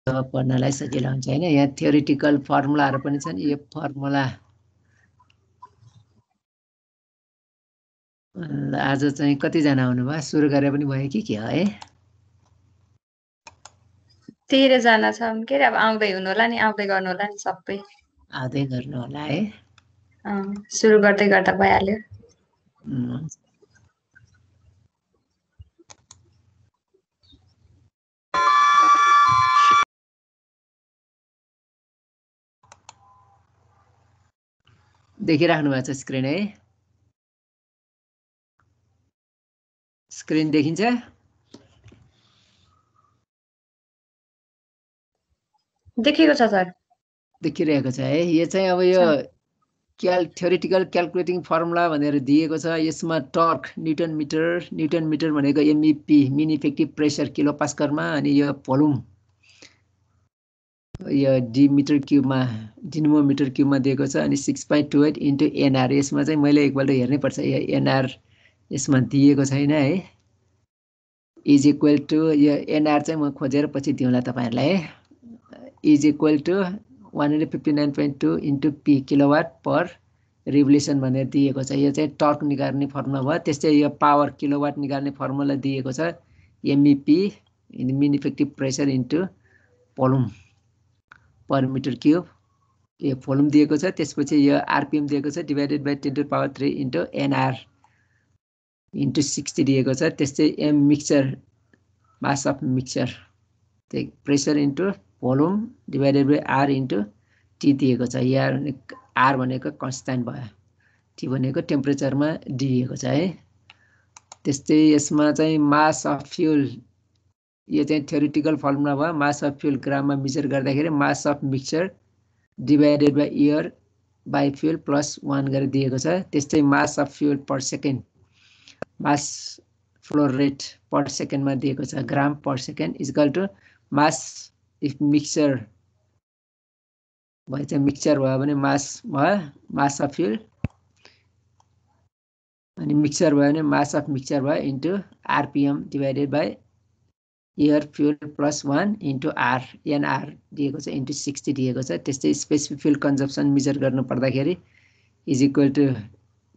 पढ्नलाई सजिलो हुन्छ हैन। यहाँ थ्योरिटिकल फर्मुलाहरु पनि छन्। यो फर्मुला आज चाहिँ कति जना आउनुभयो? सुरु गरे पनि भयो कि के हो है? 13 जना छ के अरे अब आउँदै हुनु होला नि, आउँदै गर्नु होला नि सबै। आउँदै गर्नु होला है। सुरु गर्दै गर्दा भइहाल्यो। देखिराख्नु भएको छ स्क्रिन है? स्क्रिन देखिन्छ? देखेको छ सर। देखिरहेको छ है। यो चाहिँ अब यो थ्योरिटिकल क्याल्कुलेटिङ फर्मुला भनेर दिएको छ। यसमा टर्क न्युटन मिटर भनेको MEP mean effective pressure kilo पास्कलमा, अनि यो भोल्युम यो डिनोमिनेटर क्युबमा दिएको छ। अनि 6.28 इन्टु एनआर। यसमा चाहिँ मैले एकपल्ट हेर्नै पर्छ यो एनआर यसमा दिएको छैन है। इज इक्वल टु यो एनआर चाहिँ म खोजेर पछि दिउँला तपाईहरुलाई है। Is equal to 159.2 into P kilowatt per revolution भनेर दिएको छ। यो चाहिँ टर्क निकाल्ने फर्मुला भयो। त्यस्तै यो पावर किलोवाट निकाल्ने फर्मुला दिएको छ। MEP mean effective pressure into volume per metre cube. यो भोल्युम दिएको छ। त्यसपछि यो आरपीएम दिएको छ divided by 10⁻³ into NR into 60 दिएको छ। त्यस्तै M mixture mass of mixture त्यही pressure into volume divided by R into T दिएको छ। यहाँ आर भनेको कन्स्ट्यान्ट भयो, टी भनेको टेम्परेचरमा दिएको छ है। त्यस्तै यसमा चाहिँ मास अफ फ्युल, यो चाहिँ थ्योरिटिकल फर्मुला भयो। मास अफ फ्युल ग्राममा मेजर गर्दाखेरि mass of mixture divided by air by fuel plus 1 गरेर दिएको छ। त्यस्तै mass of fuel per second, mass flow rate per सेकेन्डमा दिएको छ gram per second equal to mass if mixture भयो चाहिँ मिक्सचर भयो भने मास भयो मास अफ फ्युल, अनि मिक्सचर भयो भने मास अफ मिक्सचर भयो into RPM divided by air fuel plus 1 into R NR दिएको छ इन्टु 60 दिएको छ। त्यस्तै स्पेसिफिक फ्युल कन्जम्सन मेजर गर्नु पर्दाखेरि इज इक्वल टु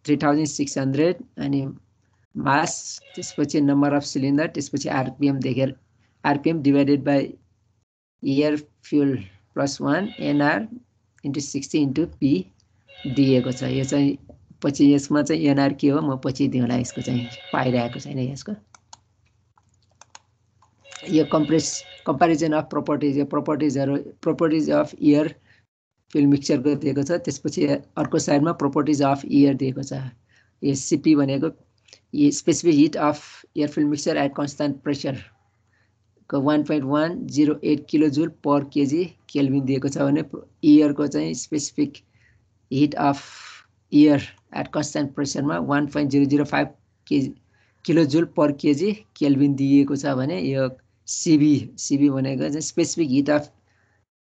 3600 अनि मास, त्यसपछि नम्बर अफ सिलिन्डर, त्यसपछि आरपीएम देखेर RPM divided by air fuel plus 1 NR into 60 into P दिएको छ। यो चाहिँ पछि यसमा चाहिँ एनआर के हो म पछि दिउँला, यसको चाहिँ पाइरहेको छैन यसको। यो कम्पेरिजन अफ प्रोपर्टिज, यो प्रोपर्टिज अफ एयर फ्युल मिक्सचरको दिएको छ। त्यसपछि अर्को साइडमा प्रोपर्टिज अफ एयर दिएको छ। यो सिपी भनेको specific heat of air fuel mixture at constant pressure को 1.108 kilo joule per KG kelvin दिएको छ भने एयरको चाहिँ specific heat of air at constant प्रेसरमा 1.005 kilo joule per KG kelvin दिएको छ भने यो सिबी भनेको चाहिँ specific heat of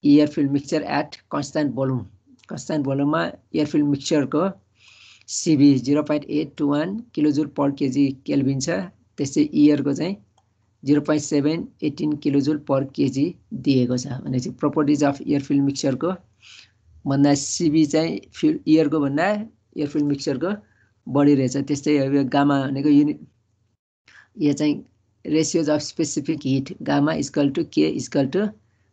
air fuel mixture at constant भोल्युममा एयर फ्युल मिक्सचरको CV 0.821 kilo joule per KG kelvin छ। त्यस्तै एयरको चाहिँ 0.718 किलो जुल पर केजी दिएको छ भने चाहिँ प्रोपर्टिज अफ एयर फ्युल मिक्सचरको भन्दा सिबी चाहिँ एयरको भन्दा एयर फ्युल मिक्सचरको बढी रहेछ। त्यस्तै अब गामा भनेको युनिट, यो चाहिँ ratios of specific heat gamma equal to K equal to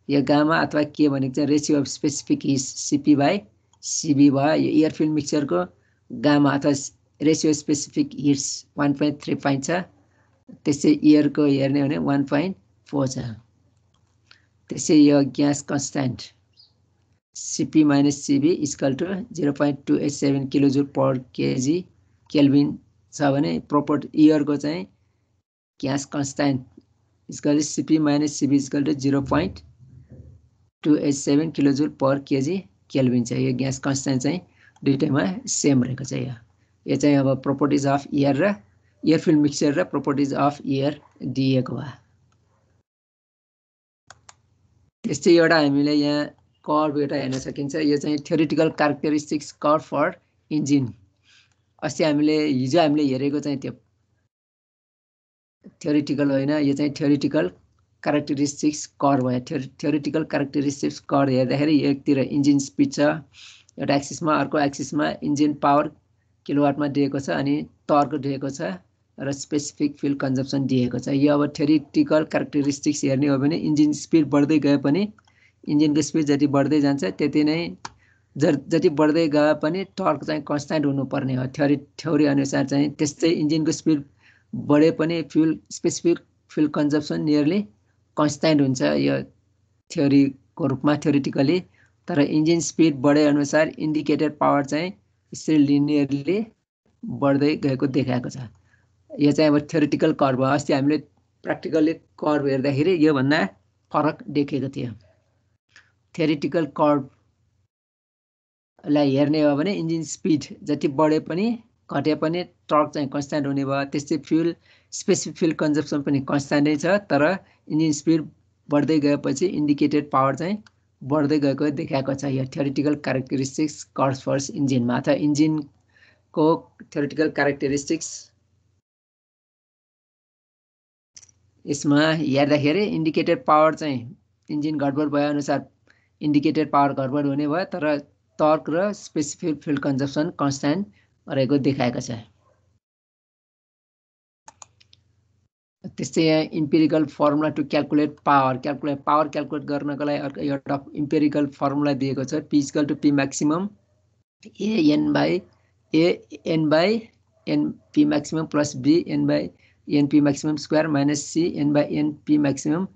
यो गामा अथवा के भनेको चाहिँ ratio of specific heat CP by CV भयो। यो एयर फ्युल मिक्सचरको गामा अथवा रेसियो स्पेसिफिक हिट्स 1.35 छ। त्यसै एयरको हेर्ने भने 1.4 छ। त्यसै यो gas constant CP minus CB equal to 0.287 kilo joule per KG kelvin छ भने एयरको चाहिँ gas constant equal to CP minus CB equal to 0.287 kilo joule per KG kelvin छ। यो ग्यास कन्स्ट्यान्ट चाहिँ दुईटैमा सेम रहेको छ। यो चाहिँ अब प्रोपर्टिज अफ एयर र एयर फ्युल मिक्सचर र प्रोपर्टिज अफ एयर दिएको भयो। त्यस्तै एउटा हामीले यहाँ कर्भ एउटा हेर्न सकिन्छ। यो चाहिँ theoretical characteristics curve for engine. अस्ति हिजो हामीले हेरेको चाहिँ त्यो थ्योरिटिकल होइन, यो चाहिँ थ्योरिटिकल क्यारेक्टरिस्टिक्स कर्भ भयो थ्योरिटिकल क्यारेक्टरिस्टिक्स कर्भ हेर्दाखेरि एकतिर इन्जिन स्पिड छ एउटा एक्सिसमा अर्को एक्सिसमा इन्जिन पावर किलोवाटमा दिएको छ अनि टर्क दिएको छ र स्पेसिफिक फ्युल कन्जम्पसन दिएको छ। यो अब थ्योरिटिकल क्यारेक्टरिस्टिक्स हेर्ने हो भने इन्जिन स्पिड बढ्दै गए पनि इन्जिनको स्पिड जति बढ्दै जान्छ त्यति नै जति बढ्दै गए पनि टर्क चाहिँ कन्स्ट्यान्ट हुनुपर्ने हो थ्योरी अनुसार चाहिँ। त्यस्तै इन्जिनको स्पिड बढे पनि specific fuel consumption nearly constant हुन्छ यो थ्योरीको रूपमा थ्योरिटिकली। तर इन्जिन स्पिड बढे अनुसार इन्डिकेटेड पावर चाहिँ यसरी लिनियरली बढ्दै गएको देखाएको छ। यो चाहिँ अब थ्योरिटिकल कर्भ हो। अस्ति हामीले प्र्याक्टिकली कर्भ हेर्दाखेरि योभन्दा फरक देखेको थियो। थ्योरिटिकल कर्भलाई हेर्ने हो भने इन्जिन स्पिड जति बढे पनि घटे पनि टर्क चाहिँ कन्स्ट्यान्ट हुने भयो। त्यस्तै स्पेसिफिक फ्युल कन्जम्पसन पनि कन्स्ट्यान्टै छ तर इन्जिन स्पिड बढ्दै गएपछि इन्डिकेटेड पावर चाहिँ बढ्दै गएको देखाएको छ। यो थ्योरिटिकल क्यारेक्टरिस्टिक्स कर्भ फर इन्जिनमा अथवा इन्जिनको थ्योरिटिकल क्यारेक्टरिस्टिक्स यसमा हेर्दाखेरि इन्डिकेटेड पावर चाहिँ इन्जिन गडबड भए अनुसार इन्डिकेटेड पावर गडबड हुने भयो तर टर्क र स्पेसिफिक फ्युल कन्जम्पसन कन्स्ट्यान्ट रहेको देखाएको छ। त्यस्तै यहाँ empirical formula to calculate power calculate गर्नको लागि अर्को एउटा इम्पेरिकल फर्मुला दिएको छ P equal to P maximum N by N P maximum plus B N by N P maximum square minus C N by N P maximum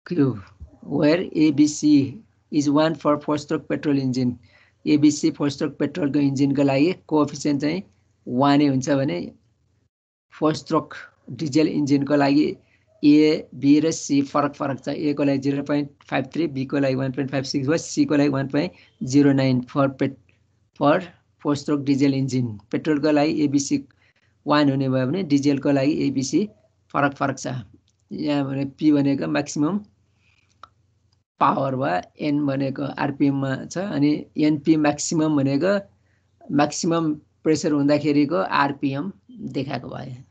cube where ABC is 1 for 4 stroke petrol engine. ABC 4 stroke पेट्रोलको इन्जिनको लागि coefficient चाहिँ 1 नै हुन्छ भने 4 stroke diesel इन्जिनको लागि A, B र C फरक छ। A को लागि 0.53, B को लागि 1.56 भयो, C को लागि 1.09 फर 4 स्ट्रोक डिजेल इन्जिन। पेट्रोलको लागि ABC 1 हुने भयो भने डिजेलको लागि ABC फरक छ। यहाँ भने P भनेको म्याक्सिमम पावर भयो, N भनेको आरपिएममा छ अनि NP म्याक्सिमम भनेको म्याक्सिमम प्रेसर हुँदाखेरिको आरपिएम देखाएको भयो।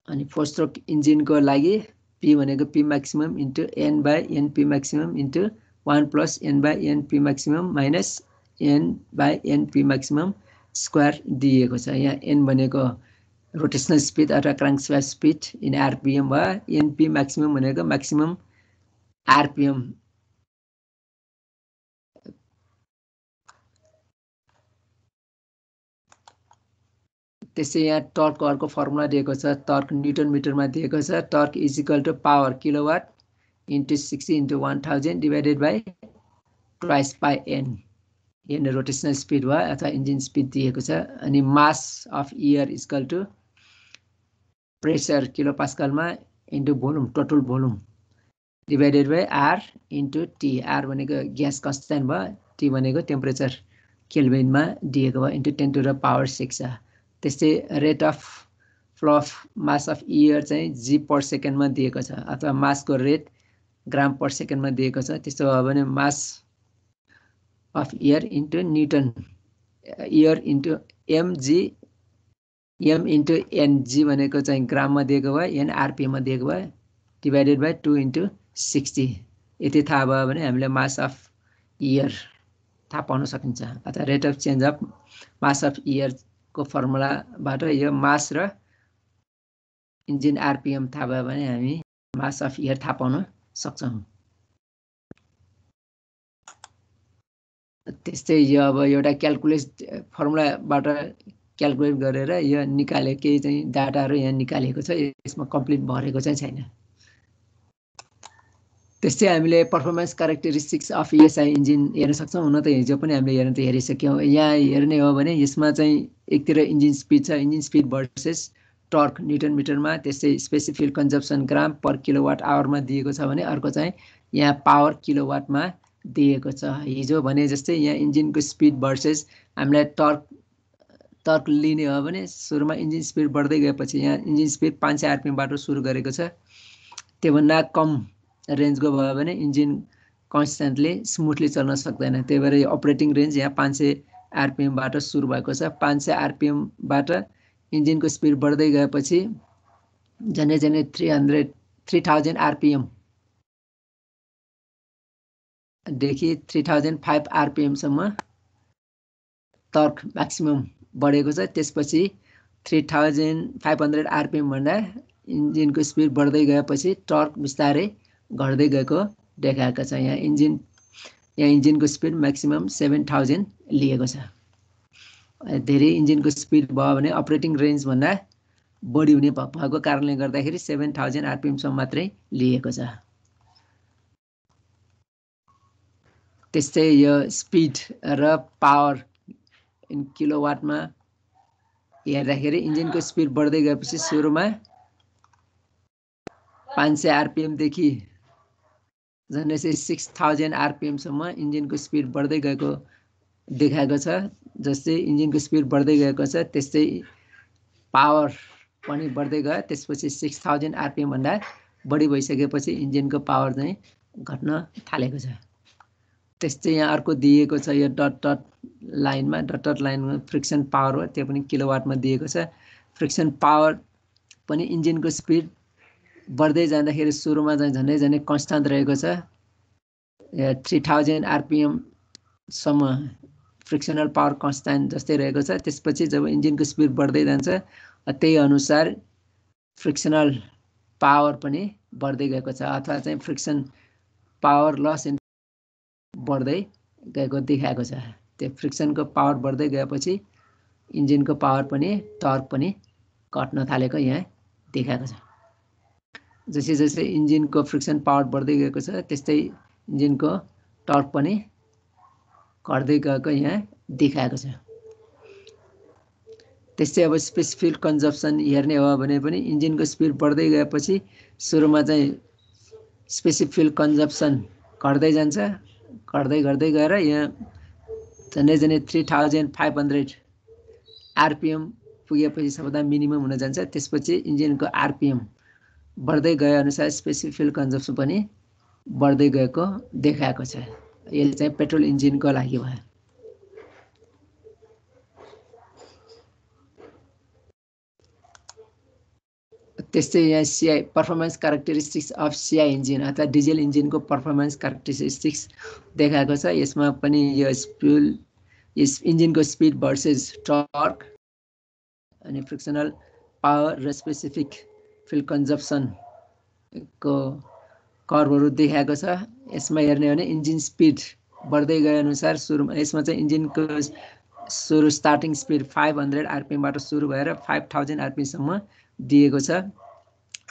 अनि 4 स्ट्रोक इन्जिनको लागि P भनेको P maximum into N by NP maximum into 1 plus N by NP maximum minus N by NP maximum square दिएको छ। यहाँ N भनेको रोटेसनल स्पिड अथवा क्राङ्कशाफ्ट स्पिड इन आरपिएम भयो, NP म्याक्सिमम भनेको म्याक्सिमम आरपिएम त्यसै यहाँ टर्कको अर्को फर्मुला दिएको छ। टर्क न्युटन मिटरमा दिएको छ। Torque is equal to power kilowatt into 60 into 1000 divided by twice by N। N rotational speed भयो अथवा इन्जिन स्पिड दिएको छ। अनि mass of air equal to pressure kilo पास्कलमा into volume total volume divided by R into T. R भनेको gas constant भयो, T भनेको temperature केल्भिनमा दिएको भयो इन्टु 10 टु द पावर 6 छ। त्यस्तै rate of flow of mass of air चाहिँ G पर सेकेन्डमा दिएको छ अथवा मासको रेट ग्राम पर सेकेन्डमा दिएको छ। त्यस्तो भयो भने mass of air into newton air into M into NG भनेको चाहिँ ग्राममा दिएको भयो, N आरपिएममा दिएको भयो डिभाइडेड बाई 2 इन्टु 60। यति थाहा भयो भने हामीले मास अफ एयर थाहा पाउन सकिन्छ अथवा rate of change of mass of एयरको फर्मुलाबाट यो मास र इन्जिन आरपिएम थाहा भयो भने हामी मास अफ एयर थाहा पाउन सक्छौँ। त्यस्तै यो अब एउटा फर्मुलाबाट क्यालकुलेट गरेर यो निकाले केही चाहिँ डाटाहरू यहाँ निकालेको छ, यसमा कम्प्लिट भरेको चाहिँ छैन। त्यस्तै हामीले performance characteristics of ESI engine हेर्न सक्छौँ। हुन त हिजो पनि हामीले हेर्न त हेरिसक्यौँ। यहाँ हेर्ने हो भने यसमा चाहिँ एकतिर इन्जिन स्पिड छ, engine speed versus torque newton मिटरमा, त्यस्तै specific consumption gram per kilowatt आवरमा दिएको छ भने अर्को चाहिँ यहाँ पावर किलोवाटमा दिएको छ। हिजो भने जस्तै यहाँ इन्जिनको स्पिड भर्सेस हामीलाई टर्क लिने हो भने सुरुमा इन्जिन स्पिड बढ्दै गएपछि यहाँ इन्जिन स्पिड 500 आरपिएमबाट सुरु गरेको छ। त्योभन्दा कम रेन्जको भयो भने इन्जिन कन्स्ट्यान्टली स्मुथली चल्न सक्दैन। त्यही भएर अपरेटिङ रेन्ज यहाँ 500 आरपिएमबाट सुरु भएको छ। 500 आरपिएमबाट इन्जिनको स्पिड बढ्दै गएपछि झन्डै 3000 RPM देखि 3005 RPM सम्म टर्क म्याक्सिमम बढेको छ। त्यसपछि 3500 RPM भन्दा इन्जिनको स्पिड बढ्दै गएपछि टर्क बिस्तारै घट्दै गएको देखाएको छ। यहाँ इन्जिनको स्पिड म्याक्सिमम 7000 लिएको छ। धेरै इन्जिनको स्पिड भयो भने अपरेटिङ रेन्ज भन्दा बढी हुने भएको कारणले गर्दाखेरि 7000 RPM सम्म मात्रै लिएको छ। त्यस्तै यो स्पिड र पावर इन किलोवाटमा हेर्दाखेरि इन्जिनको स्पिड बढ्दै गएपछि सुरुमा 500 RPM देखि झन्डै 6000 RPM सम्म इन्जिनको स्पिड बढ्दै गएको देखाएको छ। जस्तै इन्जिनको स्पिड बढ्दै गएको छ त्यस्तै पावर पनि बढ्दै गयो। त्यसपछि 6000 RPM भन्दा बढी भइसकेपछि इन्जिनको पावर चाहिँ घट्न थालेको छ। त्यस्तै यहाँ अर्को दिएको छ यो डट लाइनमा फ्रिक्सन पावर हो, त्यो पनि किलोवाटमा दिएको छ। फ्रिक्सन पावर पनि इन्जिनको स्पिड बढ्दै जाँदाखेरि सुरुमा चाहिँ झन्डै कन्स्टान्ट रहेको छ। 3000 RPM सम्म फ्रिक्सनल पावर कन्स्टान्ट जस्तै रहेको छ। त्यसपछि जब इन्जिनको स्पिड बढ्दै जान्छ त्यही अनुसार फ्रिक्सनल पावर पनि बढ्दै गएको छ, अथवा चाहिँ फ्रिक्सन पावर लस बढ्दै गएको देखाएको छ। त्यो फ्रिक्सनको पावर बढ्दै गएपछि इन्जिनको पावर पनि टर्क पनि घट्न थालेको यहाँ देखाएको छ। जसै जसै इन्जिनको फ्रिक्सन पावर बढ्दै गएको छ त्यस्तै इन्जिनको टर्क पनि घट्दै गएको यहाँ देखाएको छ। त्यस्तै अब स्पेसिफिक कन्जप्सन हेर्ने हो भने पनि इन्जिनको स्पिड बढ्दै गएपछि सुरुमा चाहिँ स्पेसिफिक कन्जप्सन घट्दै जान्छ, घट्दै गएर यहाँ झन्डै 3500 RPM पुगेपछि सबभन्दा मिनिमम हुन जान्छ। त्यसपछि इन्जिनको RPM बढ्दै गए अनुसार स्पेसिफिक कन्जप्सन पनि बढ्दै गएको देखाएको छ। यो चाहिँ पेट्रोल इन्जिनको लागि भयो। त्यस्तै यहाँ CI performance characteristics of CI engine अथवा डिजेल इन्जिनको पर्फर्मेन्स क्यारेक्टरिस्टिक्स देखाएको छ। यसमा पनि यो इन्जिनको स्पिड भर्सेस टर्क अनि फ्रिक्सनल पावर र स्पेसिफिक फ्युल कन्जप्सनको कर्भहरू देखाएको छ। यसमा हेर्ने हो भने इन्जिन स्पिड बढ्दै गए अनुसार सुरुमा यसमा चाहिँ इन्जिनको स्टार्टिङ स्पिड 500 RPMबाट सुरु भएर 5000 RPM सम्म दिएको छ।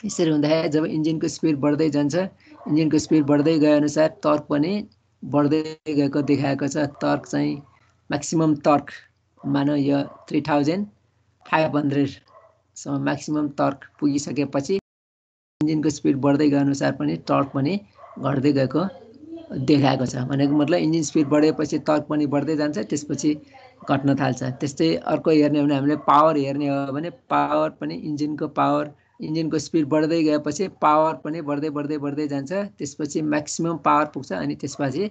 यसरी हुँदाखेरि जब इन्जिनको स्पिड बढ्दै जान्छ, इन्जिनको स्पिड बढ्दै गए अनुसार टर्क पनि बढ्दै गएको देखाएको छ। टर्क चाहिँ म्याक्सिमम टर्क मानौ यो 3500 सम्म म्याक्सिमम टर्क पुगिसकेपछि इन्जिनको स्पिड बढ्दै गए अनुसार पनि टर्क पनि घट्दै गएको देखाएको छ। भनेको मतलब इन्जिन स्पिड बढेपछि टर्क पनि बढ्दै जान्छ, त्यसपछि घट्न थाल्छ। त्यस्तै अर्को हेर्ने हो भने हामीले पावर हेर्ने हो भने पावर पनि इन्जिनको स्पिड बढ्दै गएपछि पावर पनि बढ्दै जान्छ। त्यसपछि म्याक्सिमम पावर पुग्छ अनि त्यसपछि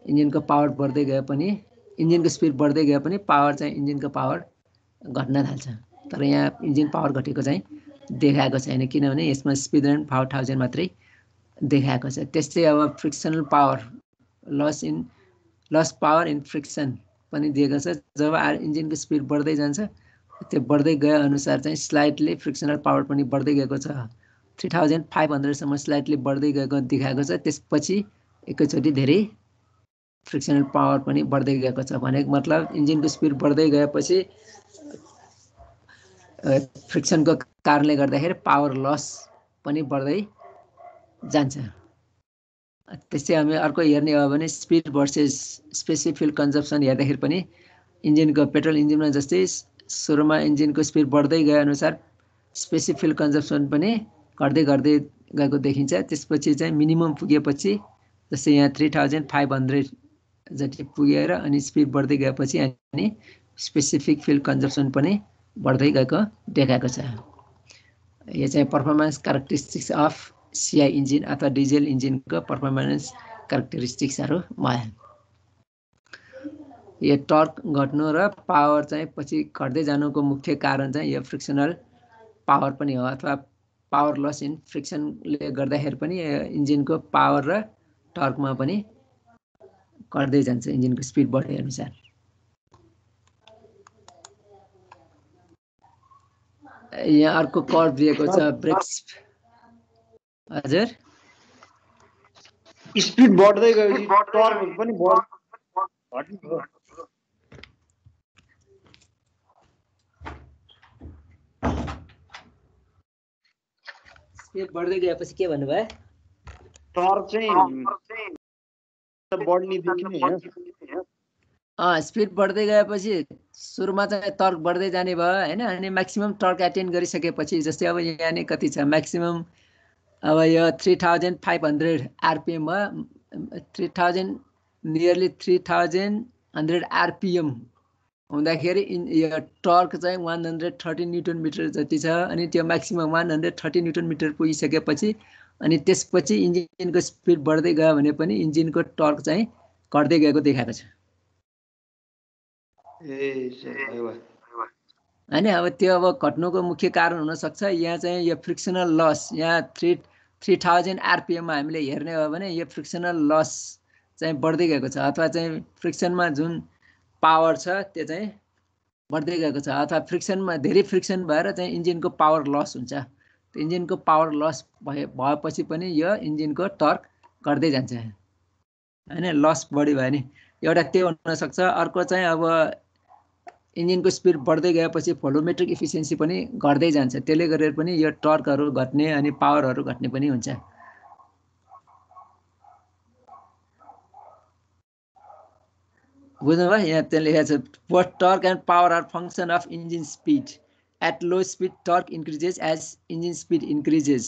इन्जिनको पावर बढ्दै गए पनि इन्जिनको स्पिड बढ्दै गए पनि पावर चाहिँ इन्जिनको पावर घट्न थाल्छ। तर यहाँ इन्जिन पावर घटेको चाहिँ देखाएको छैन, किनभने यसमा स्पिड एन्ड 5000 मात्रै देखाएको छ। त्यस्तै अब frictional power loss power in friction पनि दिएको छ। जब इन्जिनको स्पिड बढ्दै जान्छ त्यो बढ्दै गए अनुसार चाहिँ स्लाइटली फ्रिक्सनल पावर पनि बढ्दै गएको छ। 3500 सम्म स्लाइटली बढ्दै गएको देखाएको छ। त्यसपछि एकैचोटि धेरै फ्रिक्सनल पावर पनि बढ्दै गएको छ। भनेको मतलब इन्जिनको स्पिड बढ्दै गएपछि फ्रिक्सनको कारणले गर्दाखेरि पावर लस पनि बढ्दै जान्छ। त्यस्तै हामी अर्को हेर्ने हो भने स्पिड भर्सेस स्पेसिफिक कन्जप्सन हेर्दाखेरि पनि इन्जिनको पेट्रोल इन्जिनमा जस्तै सुरुमा इन्जिनको स्पिड बढ्दै गए अनुसार स्पेसिफिक कन्जप्सन पनि घट्दै गएको देखिन्छ। त्यसपछि चाहिँ मिनिमम पुगेपछि जस्तै यहाँ 3500 जति पुगेर अनि स्पिड बढ्दै गएपछि अनि स्पेसिफिक फ्युल कन्जप्सन पनि बढ्दै गएको देखाएको छ। यो चाहिँ performance characteristics of CI engine अथवा डिजेल इन्जिनको पर्फर्मेन्स क्यारेक्टरिस्टिक्सहरू भयो। यो टर्क घट्नु र पावर चाहिँ पछि घट्दै जानुको मुख्य कारण चाहिँ यो फ्रिक्सनल पावर पनि हो अथवा पावर लस इन फ्रिक्सनले गर्दाखेरि पनि इन्जिनको पावर र टर्कमा पनि घट्दै जान्छ इन्जिनको स्पिड बढे अनुसार। यहाँ अर्को कर्भ दिएको छ ब्रेक्स। हजुर स्पिड बढ्दै गएपछि टर्क पनि बढ्छ। स्पिड बढ्दै गएपछि के भन्नुभयो? टर्क चाहिँ बढ्ने देखिने हैन। स्पिड बढ्दै गएपछि सुरुमा चाहिँ टर्क बढ्दै जाने भयो हैन, अनि म्याक्सिमम टर्क एटेन गरिसकेपछि जस्तै अब यहाँ नै कति छ म्याक्सिमम, अब यो 3500 आरपिएम भयो, 3000 नियरली 3100 आरपिएम हुँदाखेरि यो टर्क चाहिँ 130 न्युटन मिटर जति छ। अनि त्यो म्याक्सिमम 130 न्युटन मिटर पुगिसकेपछि अनि त्यसपछि इन्जिनको स्पिड बढ्दै गयो भने पनि इन्जिनको टर्क चाहिँ घट्दै गएको देखाएको छ हैन। अब त्यो अब घट्नुको मुख्य कारण हुन सक्छ यहाँ चाहिँ यो फ्रिक्सनल लस, यहाँ 3000 आरपिएममा हामीले हेर्ने हो भने यो फ्रिक्सनल लस चाहिँ बढ्दै गएको छ, अथवा चाहिँ फ्रिक्सनमा जुन पावर छ त्यो चाहिँ बढ्दै गएको छ, अथवा फ्रिक्सनमा धेरै फ्रिक्सन भएर चाहिँ इन्जिनको पावर लस हुन्छ। त्यो इन्जिनको पावर लस भएपछि पनि यो इन्जिनको टर्क घट्दै जान्छ हैन, लस बढी भयो नि एउटा त्यो हुन सक्छ। अर्को चाहिँ अब इन्जिनको स्पिड बढ्दै गएपछि भोल्युमेट्रिक इफिसियन्सी पनि घट्दै जान्छ, त्यसले गरेर पनि यो टर्कहरू घट्ने अनि पावरहरू घट्ने पनि हुन्छ। बुझ्नुभयो? यहाँ त्यहाँ लेखेको छ both torque and power are function of engine speed. At low speed torque increases as engine speed increases.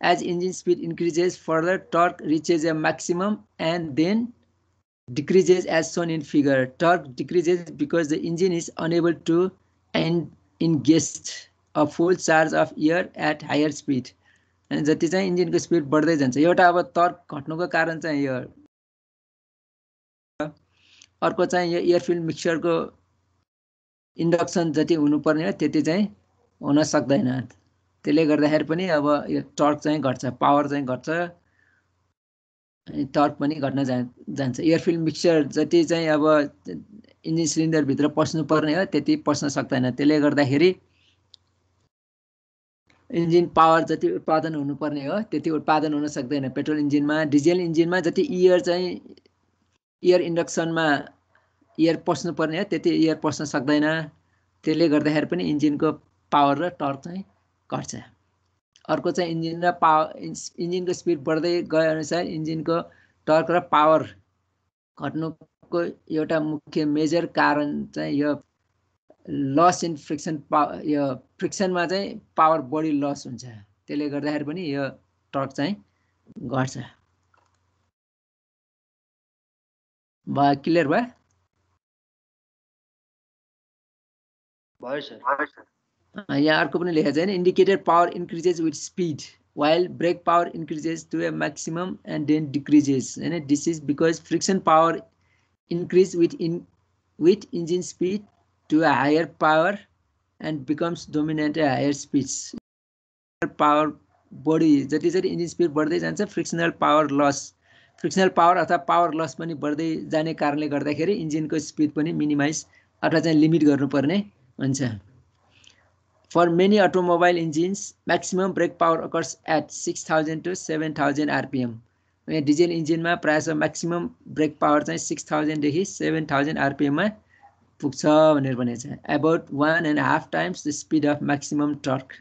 As engine speed increases further, torque reaches a maximum and then decreases as shown in figure. Torque decreases because the engine is unable to engage a full charge of air at higher speed. And जति चाहिँ इन्जिनको speed बढ्दै जान्छ, एउटा अब torque घट्नुको कारण चाहिँ यो। अर्को चाहिँ यो एयर फिल्ड मिक्सचरको इन्डक्सन जति हुनुपर्ने हो त्यति चाहिँ हुन सक्दैन, त्यसले गर्दाखेरि पनि अब यो टर्क चाहिँ घट्छ, पावर चाहिँ घट्छ अनि टर्क पनि घट्न जान्छ। एयर फिल्ड मिक्सचर जति चाहिँ अब इन्जिन सिलिन्डरभित्र पस्नुपर्ने हो त्यति पस्न सक्दैन, त्यसले गर्दाखेरि इन्जिन पावर जति उत्पादन हुनुपर्ने हो त्यति उत्पादन हुन सक्दैन पेट्रोल इन्जिनमा। डिजेल इन्जिनमा जति एयर चाहिँ एयर इन्डक्सनमा एयर पस्नुपर्ने हो त्यति एयर पस्न सक्दैन, त्यसले गर्दाखेरि पनि इन्जिनको पावर र टर्क चाहिँ घट्छ। अर्को चाहिँ इन्जिन र इन्जिनको स्पिड बढ्दै गए अनुसार इन्जिनको टर्क र पावर घट्नुको एउटा मुख्य मेजर कारण चाहिँ यो लस इन फ्रिक्सन, यो फ्रिक्सनमा चाहिँ पावर बढी लस हुन्छ, त्यसले गर्दाखेरि पनि यो टर्क चाहिँ घट्छ। भयो? क्लियर भयो? भयो सर। यहाँ अर्को पनि लेखेको छ हैन, indicated power increases with speed while brake power increases to a maximum and then decreases, and this is because friction power increase with engine speed to a higher power and becomes dominant at higher speeds. Power body जति जति engine speed बढ्दै जान्छ frictional power loss, frictional power अथवा power loss पनि बढ्दै जाने कारणले गर्दाखेरि इन्जिनको स्पिड पनि मिनिमाइज अथवा चाहिँ लिमिट गर्नुपर्ने हुन्छ। For many automobile engines, maximum brake power occurs at 6000 to 7000 RPM. Diesel इन्जिनमा प्रायः म्याक्सिमम ब्रेक पावर चाहिँ 6000 देखि 7000 RPM मा पुग्छ भनेर भनेको छ। About 1.5 times the speed of maximum torque.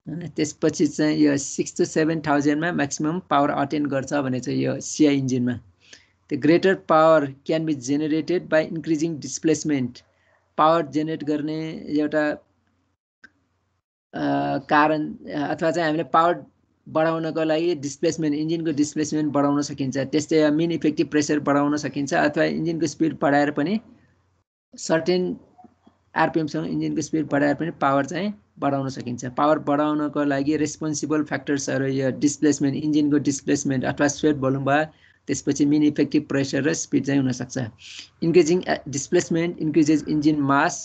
अनि त्यसपछि चाहिँ यो 6 to 7000 मा म्याक्सिमम पावर अटेन गर्छ भने चाहिँ यो CI इन्जिनमा। The greater power can be generated by increasing displacement. Power generate गर्ने एउटा कारण अथवा चाहिँ हामीले पावर बढाउनको लागि डिस्प्लेसमेन्ट, इन्जिनको डिस्प्लेसमेन्ट बढाउन सकिन्छ, त्यस्तै मिन इफेक्टिभ प्रेसर बढाउन सकिन्छ, अथवा इन्जिनको स्पिड बढाएर पनि सर्टेन आरपिएमसँग इन्जिनको स्पिड बढाएर पनि पावर चाहिँ बढाउन सकिन्छ। पावर बढाउनको लागि रेस्पोन्सिबल फ्याक्टर्सहरू यो डिस्प्लेसमेन्ट, इन्जिनको डिस्प्लेसमेन्ट अथवा स्वेट भोल्युम भयो, त्यसपछि मिन इफेक्टिभ प्रेसर र स्पिड चाहिँ हुन सक्छ। Increasing displacement increases engine mass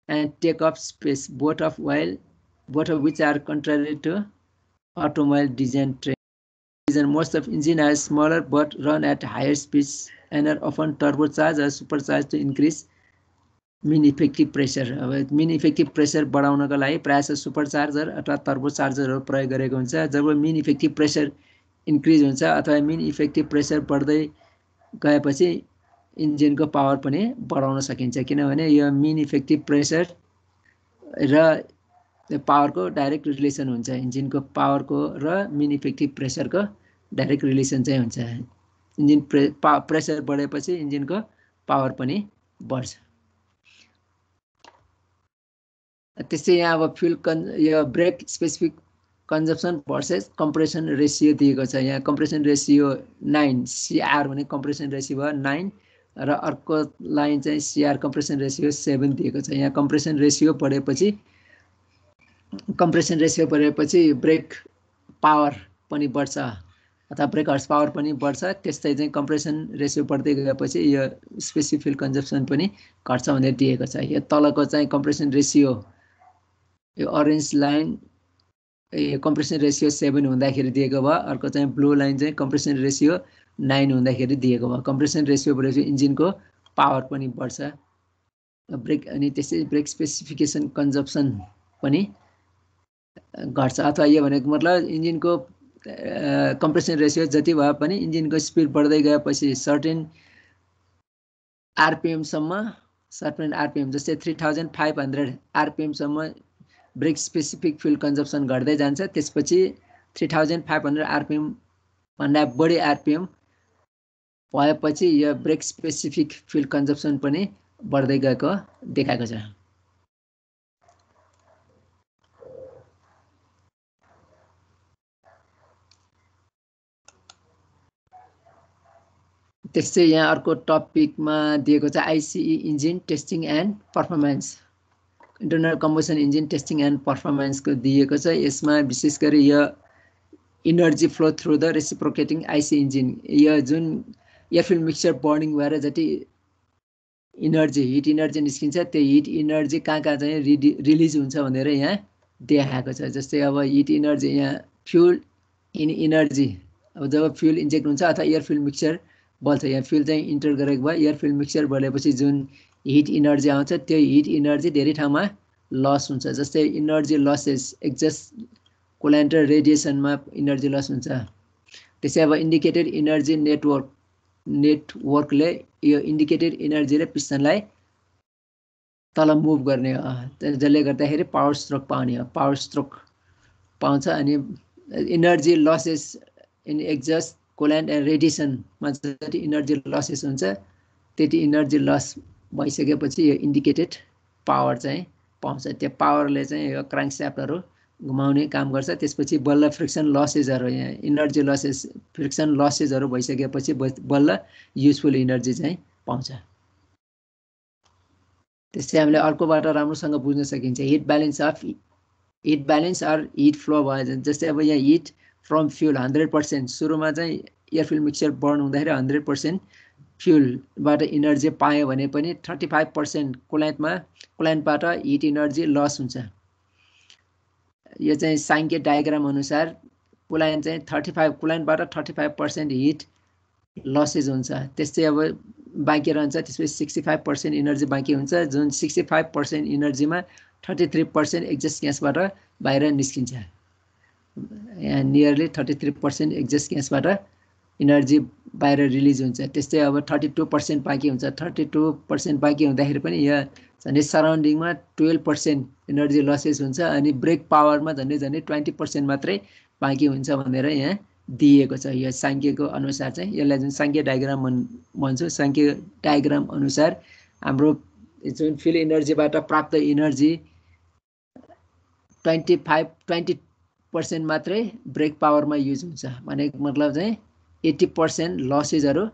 and take up space, both of which are contrary to automobile design trend. Most of engines are smaller but run at higher speeds and are often turbocharged or supercharged to increase mean effective pressure. अब mean effective pressure बढाउनको लागि प्रायः supercharger अथवा टर्बोचार्जरहरू प्रयोग गरेको हुन्छ. जब mean effective pressure increase हुन्छ अथवा mean effective pressure बढ्दै गएपछि इन्जिनको पावर पनि बढाउन सकिन्छ, किनभने यो mean effective pressure र पावरको डाइरेक्ट रिलेसन हुन्छ. इन्जिनको पावरको र mean effective pressure को डाइरेक्ट रिलेसन चाहिँ हुन्छ. इन्जिन प्रेसर बढेपछि इन्जिनको पावर पनि बढ्छ. त्यसै यहाँ अब फ्युल यो brake specific consumption versus compression ratio दिएको छ. यहाँ कम्प्रेसन रेसियो 9, CR भने कम्प्रेसन रेसियो भयो 9 र अर्को लाइन चाहिँ CR कम्प्रेसन रेसियो 7 दिएको छ. यहाँ कम्प्रेसन रेसियो बढेपछि ब्रेक पावर पनि बढ्छ अथवा ब्रेक हर्स पावर पनि बढ्छ. त्यस्तै चाहिँ कम्प्रेसन रेसियो बढ्दै गएपछि यो स्पेसिफिक फ्युल कन्जम्सन पनि घट्छ भनेर दिएको छ. यो तलको चाहिँ कम्प्रेसन रेसियो यो अरेन्ज लाइन कम्प्रेसन रेसियो 7 हुँदाखेरि दिएको भयो. अर्को चाहिँ ब्लू लाइन चाहिँ कम्प्रेसन रेसियो 9 हुँदाखेरि दिएको भयो. कम्प्रेसन रेसियो बढेपछि इन्जिनको पावर पनि बढ्छ. ब्रेक अनि त्यसै ब्रेक स्पेसिफिकेसन कन्जम्सन पनि घट्छ. अथवा यो भनेको मतलब इन्जिनको कम्प्रेसन रेसियो जति भए पनि इन्जिनको स्पिड बढ्दै गएपछि सर्टेन आरपिएम जस्तै 3500 आरपिएम सम्म ब्रेक स्पेसिफिक फ्युल कन्जम्सन घट्दै जान्छ. त्यसपछि 3500 आरपिएम भन्दा बढी आरपिएम भएपछि यो ब्रेक स्पेसिफिक फ्युल कन्जम्सन पनि बढ्दै गएको देखाएको छ. त्यसै यहाँ अर्को टपिकमा दिएको छ ICE engine testing and performance. Internal combustion engine testing and पर्फर्मेन्सको दिएको छ. यसमा विशेष गरी यो energy flow through the reciprocating IC engine, यो जुन एयर फ्युल मिक्सचर बर्निङ भएर जति हिट इनर्जी निस्किन्छ त्यो हिट इनर्जी कहाँ चाहिँ रिलिज हुन्छ भनेर यहाँ देखाएको छ. जस्तै अब हिट इनर्जी यहाँ फ्युल इनर्जी, अब जब फ्युल इन्जेक्ट हुन्छ अथवा एयर फ्युल मिक्सचर बल्छ, यहाँ फ्युल चाहिँ इन्टर गरेको भयो, एयर फ्युल मिक्सचर बलेपछि जुन हिट इनर्जी आउँछ त्यो हिट इनर्जी धेरै ठाउँमा लस हुन्छ. जस्तै इनर्जी लसेस एक्जस्ट कुलेन्ट र रेडिएसनमा इनर्जी लस हुन्छ. त्यसै अब इन्डिकेटेड इनर्जी नेटवर्कले यो इन्डिकेटेड इनर्जीले पिस्टनलाई तल मुभ गर्ने हो, जसले गर्दाखेरि पावर स्ट्रोक पाउने हो, पावर स्ट्रोक पाउँछ. अनि energy losses in exhaust coolant and रेडिएसनमा जति इनर्जी लसेस हुन्छ त्यति इनर्जी लस भइसकेपछि यो इन्डिकेटेड पावर चाहिँ पाउँछ. त्यो पावरले चाहिँ यो क्राङ्कस्याफ्टहरू घुमाउने काम गर्छ. त्यसपछि बल्ल फ्रिक्सन लसेसहरू, यहाँ इनर्जी लसेस फ्रिक्सन लसेसहरू भइसकेपछि बल्ल युजफुल इनर्जी चाहिँ पाउँछ. त्यसै हामीले अर्कोबाट राम्रोसँग बुझ्न सकिन्छ. Heat balance or heat flow भयो. जस्तै अब यहाँ हिट फ्रम फ्युल 100%, सुरुमा चाहिँ एयर फ्युल मिक्सचर बर्न हुँदाखेरि 100% फ्युलबाट इनर्जी पायो भने पनि 35% कुलेन्टबाट हिट इनर्जी लस हुन्छ. यो चाहिँ साङ्के डायग्राम अनुसार कुलेन्ट चाहिँ 35% 35% हिट लसेस हुन्छ. त्यस्तै अब बाँकी रहन्छ. त्यसपछि 65% इनर्जी बाँकी हुन्छ. जुन 65% इनर्जीमा 33% एक्जस्ट ग्यासबाट बाहिर निस्किन्छ. यहाँ नियरली 33% एक्जस्ट ग्यासबाट इनर्जी बाहिर रिलिज हुन्छ. त्यस्तै अब 32% बाँकी हुन्छ. 32% बाँकी हुँदाखेरि पनि यहाँ झन्डै सराउन्डिङमा 12% इनर्जी लसेस हुन्छ. अनि ब्रेक पावरमा झन्डै 20% मात्रै बाँकी हुन्छ भनेर यहाँ दिएको छ. यो साङ्केको अनुसार चाहिँ यसलाई जुन साङ्के डायग्राम भन्छौँ, साङ्के डायग्राम अनुसार हाम्रो जुन फ्युल इनर्जीबाट प्राप्त इनर्जी 20% मात्रै ब्रेक पावरमा युज हुन्छ. भनेको मतलब चाहिँ 80% लसेसहरू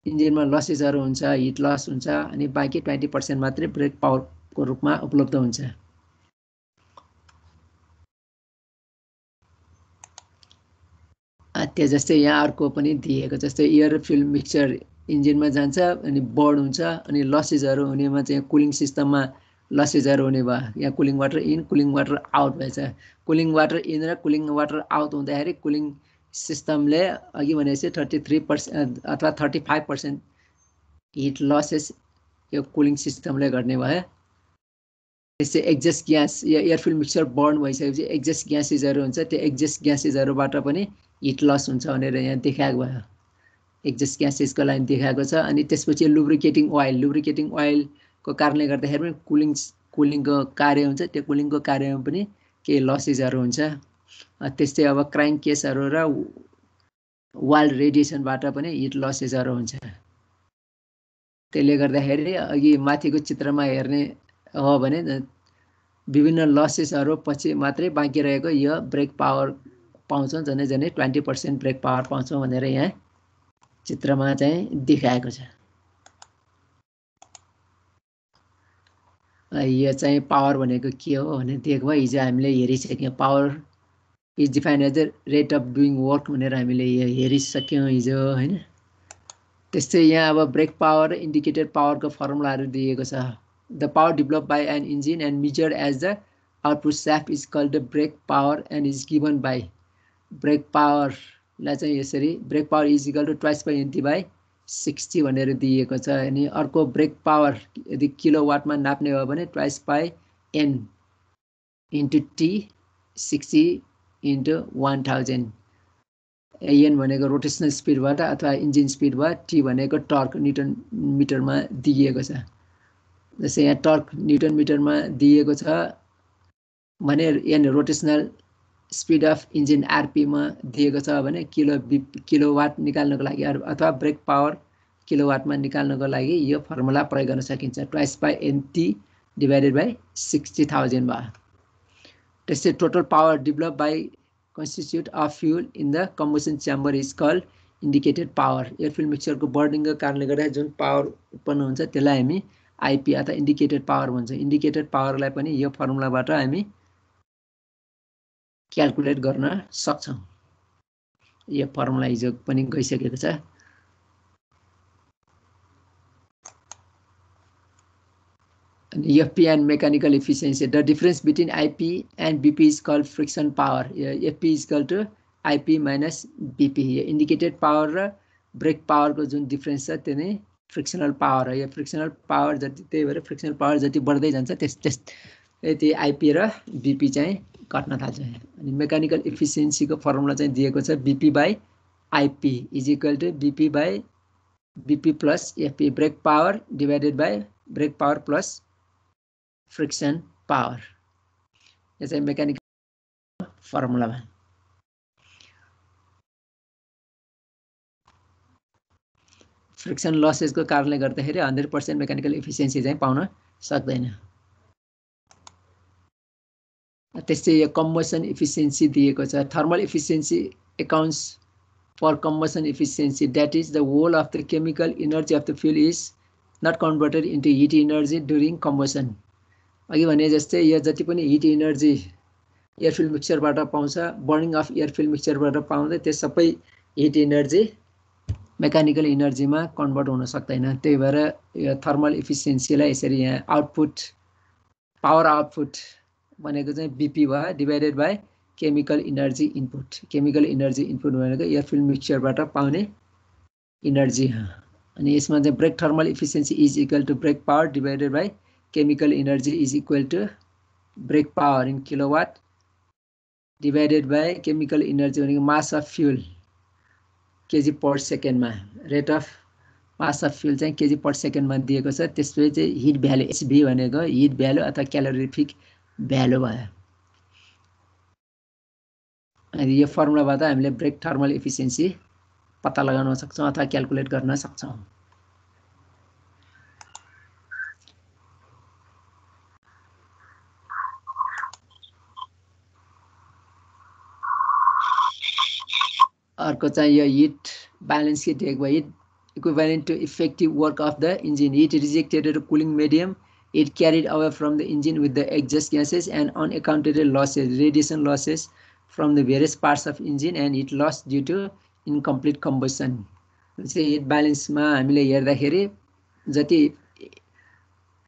इन्जिनमा लसेसहरू हुन्छ, हिट लस हुन्छ. अनि बाँकी 20% मात्रै ब्रेक पावरको रूपमा उपलब्ध हुन्छ. त्यो जस्तै यहाँ अर्को पनि दिएको, जस्तै एयर फ्युल मिक्सचर इन्जिनमा जान्छ अनि बर्न हुन्छ अनि लसेसहरू हुनेमा चाहिँ कुलिङ सिस्टममा लसेसहरू हुने भयो। यहाँ cooling water in cooling water out भएछ। कुलिङ वाटर इन र कुलिङ वाटर आउट हुँदाखेरि कुलिङ सिस्टमले अघि भनेपछि 33% अथवा 35% हिट लसेस यो कुलिङ सिस्टमले गर्ने भयो। त्यसै एक्जस्ट ग्यास या एयर फिल्ड मिक्सचर बर्न भइसकेपछि एक्जस्ट ग्यासेसहरू हुन्छ, त्यो एक्जस्ट ग्यासेसहरूबाट पनि हिट लस हुन्छ भनेर यहाँ देखाएको भयो। एक्जस्ट ग्यासेसको लागि देखाएको छ। अनि त्यसपछि लुब्रिकेटिङ ओइलको कारणले गर्दाखेरि पनि कुलिङको कार्य हुन्छ, त्यो कुलिङको कार्यमा पनि केही लसेसहरू हुन्छ। त्यस्तै अब क्राइङ केसहरू र वाल्ड रेडिएसनबाट पनि हिट लसेसहरू हुन्छ। त्यसले गर्दाखेरि अघि माथिको चित्रमा हेर्ने हो भने विभिन्न लसेसहरू पछि मात्रै बाँकी रहेको यो ब्रेक पावर पाउँछौँ, झनै 20% ब्रेक पावर पाउँछौँ भनेर यहाँ चित्रमा चाहिँ देखाएको छ। यो चाहिँ पावर भनेको के हो भने देखो हिजो हामीले हेरिसक्यौँ। Power is defined as the rate of doing work भनेर हामीले हेरिसक्यौँ हिजो हैन। त्यस्तै यहाँ अब ब्रेक पावर र इन्डिकेटेड पावरको फर्मुलाहरू दिएको छ। The power develop by an engine and measured as the output shaft is called the brake power and is given by brake पावरलाई चाहिँ यसरी brake power is equal to twice by NT by 60 भनेर दिएको छ। अनि अर्को brake power यदि किलोवाटमा नाप्ने हो भने twice by N into T 60 into 1000। N भनेको रोटेसनल स्पिडबाट अथवा इन्जिन स्पिडबाट, टी भनेको टर्क न्युटन मिटरमा दिइएको छ। जस्तै यहाँ टर्क न्युटन मिटरमा दिएको छ भने N rotational speed of engine आरपीमा दिएको छ भने किलोवाट निकाल्नको लागि अथवा ब्रेक पावर किलोवाटमा निकाल्नको लागि यो फर्मुला प्रयोग गर्न सकिन्छ। Twice by NT divided by 60,000 भयो। त्यस्तै total power develop by constitute of fuel in the combustion chamber is called indicated power। Air field मिक्सचरको बर्निङको कारणले गर्दा जुन पावर उत्पन्न हुन्छ त्यसलाई हामी आइपी अथवा इन्डिकेटेड पावर भन्छौँ। इन्डिकेटेड पावरलाई पनि यो फर्मुलाबाट हामी क्याल्कुलेट गर्न सक्छौँ। यो फर्मुला हिजो पनि गइसकेको छ। FP and mechanical efficiency. The difference between IP and BP is called friction power. FP is equal to IP minus BP. Indicated power र ब्रेक पावरको जुन डिफरेन्स छ त्यो नै फ्रिक्सनल पावर हो। यो फ्रिक्सनल पावर जति त्यही भएर फ्रिक्सनल पावर जति बढ्दै जान्छ त्यति आइपी र बीपी चाहिँ घट्न थाल्छ। अनि मेकानिकल इफिसियन्सीको फर्मुला चाहिँ दिएको छ BP by IP is equal to BP by BP plus FP. Brake power divided by brake power plus friction power. यो चाहिँ मेकानिकल फर्मुलामा। फ्रिक्सन लसेसको कारणले गर्दाखेरि 100% मेकानिकल इफिसियन्सी चाहिँ पाउन सक्दैन। त्यस्तै यो कम्बसन इफिसियन्सी दिएको छ। Thermal efficiency accounts for combustion efficiency that is the whole of the chemical energy of the fuel is not converted into heat energy during combustion. अघि भने जस्तै यो जति पनि हिट इनर्जी एयर फिल्ड मिक्सचरबाट पाउँछ, बर्निङ अफ एयर फिल्ड मिक्सचरबाट पाउँदै त्यो सबै हिट इनर्जी मेकानिकल इनर्जीमा कन्भर्ट हुन सक्दैन। त्यही भएर यो थर्मल इफिसियन्सीलाई यसरी यहाँ आउटपुट पावर आउटपुट भनेको चाहिँ बीपी भयो divided by chemical energy input. Chemical energy input भनेको एयर फिल्ड मिक्सचरबाट पाउने इनर्जी हो। अनि यसमा चाहिँ brake thermal efficiency is equal to brake power divided by chemical energy is equal to brake power in kilowatt divided by chemical energy भनेको mass of fuel kg per second मा rate of mass of fuel चाहिँ kg per second मा दिएको छ। त्यसपछि चाहिँ hit value एचभी भनेको hit value अथवा क्यालोरिफिक भ्यालु भयो। अनि यो फर्मुलाबाट हामीले ब्रेक थर्मल इफिसियन्सी पत्ता लगाउन सक्छौँ अथवा क्याल्कुलेट गर्न सक्छौँ। अर्को चाहिँ यो हिट ब्यालेन्स के दिएको भयो। Heat equivalent to effective work of the engine. Heat rejected to cooling medium it carried away from the engine with the exhaust gases and unaccounted losses radiation losses from the various parts of engine and heat loss due to incomplete combustion. Heat ब्यालेन्समा हामीले हेर्दाखेरि जति heat rejected to cooling medium it carried away from the engine with the exhaust gases and unaccounted losses radiation losses from the various parts of engine and heat loss due to incomplete combustion.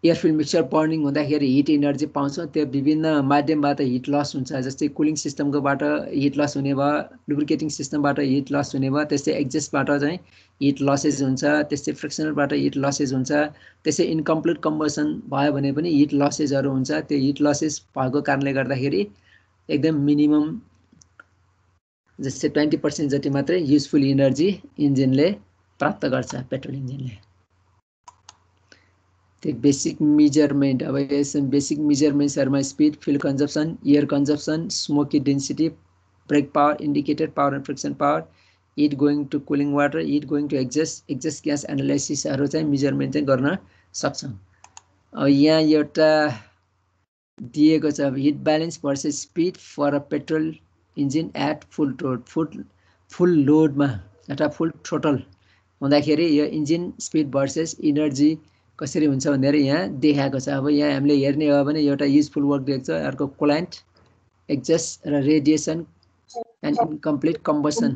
Air field mixture burning हुँदाखेरि heat energy पाउँछौँ त्यो विभिन्न माध्यमबाट hit loss हुन्छ जस्तै cooling सिस्टमकोबाट hit loss हुने भयो लुब्रिकेटिङ सिस्टमबाट hit loss हुने भयो त्यस्तै एक्जस्टबाट चाहिँ हिट लसेज हुन्छ त्यस्तै फ्रिक्सनलबाट हिट लसेज हुन्छ त्यसै इन्कम्प्लिट कम्बसन भयो भने पनि हिट लसेजहरू हुन्छ त्यो हिट लसेज भएको कारणले गर्दाखेरि एकदम मिनिमम जस्तै 20% जति मात्रै युजफुल इनर्जी इन्जिनले प्राप्त गर्छ पेट्रोल इन्जिनले The basic measurement अब यसमा basic measurements are my speed, fuel consumption, air consumption, smoky density, brake power, indicator power and friction power, heat going to cooling water, heat going to exhaust gas analysis हरु चाहिँ measurement चाहिँ गर्न सक्छौं। अब यहाँ एउटा दिएको छ heat balance versus speed for a petrol engine at full load मा अथवा full throttle हुँदाखेरि यो engine speed versus energy कसरी हुन्छ भनेर यहाँ देखाएको छ। अब यहाँ हामीले हेर्ने हो भने एउटा युजफुल वर्क दिएको छ अर्को कुलेन्ट एक्जस्ट र radiation and incomplete combustion.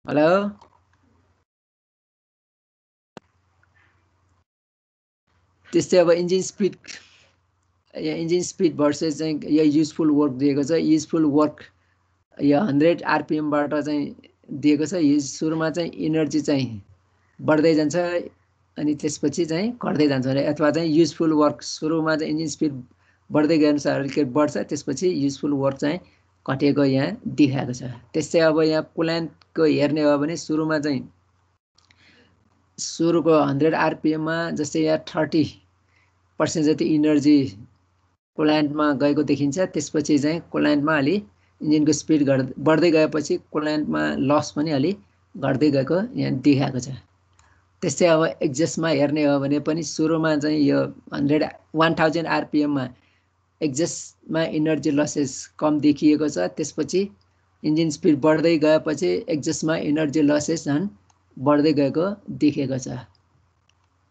Hello त्यस्तै अब इन्जिन स्पिड भर्सेस चाहिँ यो युजफुल वर्क दिएको छ। युजफुल वर्क यो 100 आरपीएम बाट चाहिँ दिएको छ। सुरुमा चाहिँ एनर्जी चाहिँ बढ्दै जान्छ अनि त्यसपछि चाहिँ घट्दै जान्छ अथवा चाहिँ युजफुल वर्क सुरुमा चाहिँ इन्जिन स्पिड बढ्दै गए अनुसार बढ्छ त्यसपछि युजफुल वर्क चाहिँ घटेको यहाँ देखाएको छ। त्यस्तै अब यहाँ कुलेन्टको हेर्ने हो भने सुरुमा चाहिँ सुरुको 100 आरपीएम मा जस्तै यहाँ 30% जति एनर्जी कुलेन्टमा गएको देखिन्छ। त्यसपछि चाहिँ कुलेन्टमा अलि इन्जिनको स्पिड बढ्दै गएपछि कुलेन्टमा लस पनि अलि घट्दै गएको यहाँ देखाएको छ। त्यस्तै अब एक्जस्टमा हेर्ने हो भने पनि सुरुमा चाहिँ यो 1000 आरपीएम मा एक्जस्टमा एनर्जी लसेस कम देखिएको छ। त्यसपछि इन्जिन स्पिड बढ्दै गएपछि एक्जस्टमा एनर्जी लसेस झन् बढ्दै गएको देखेको छ।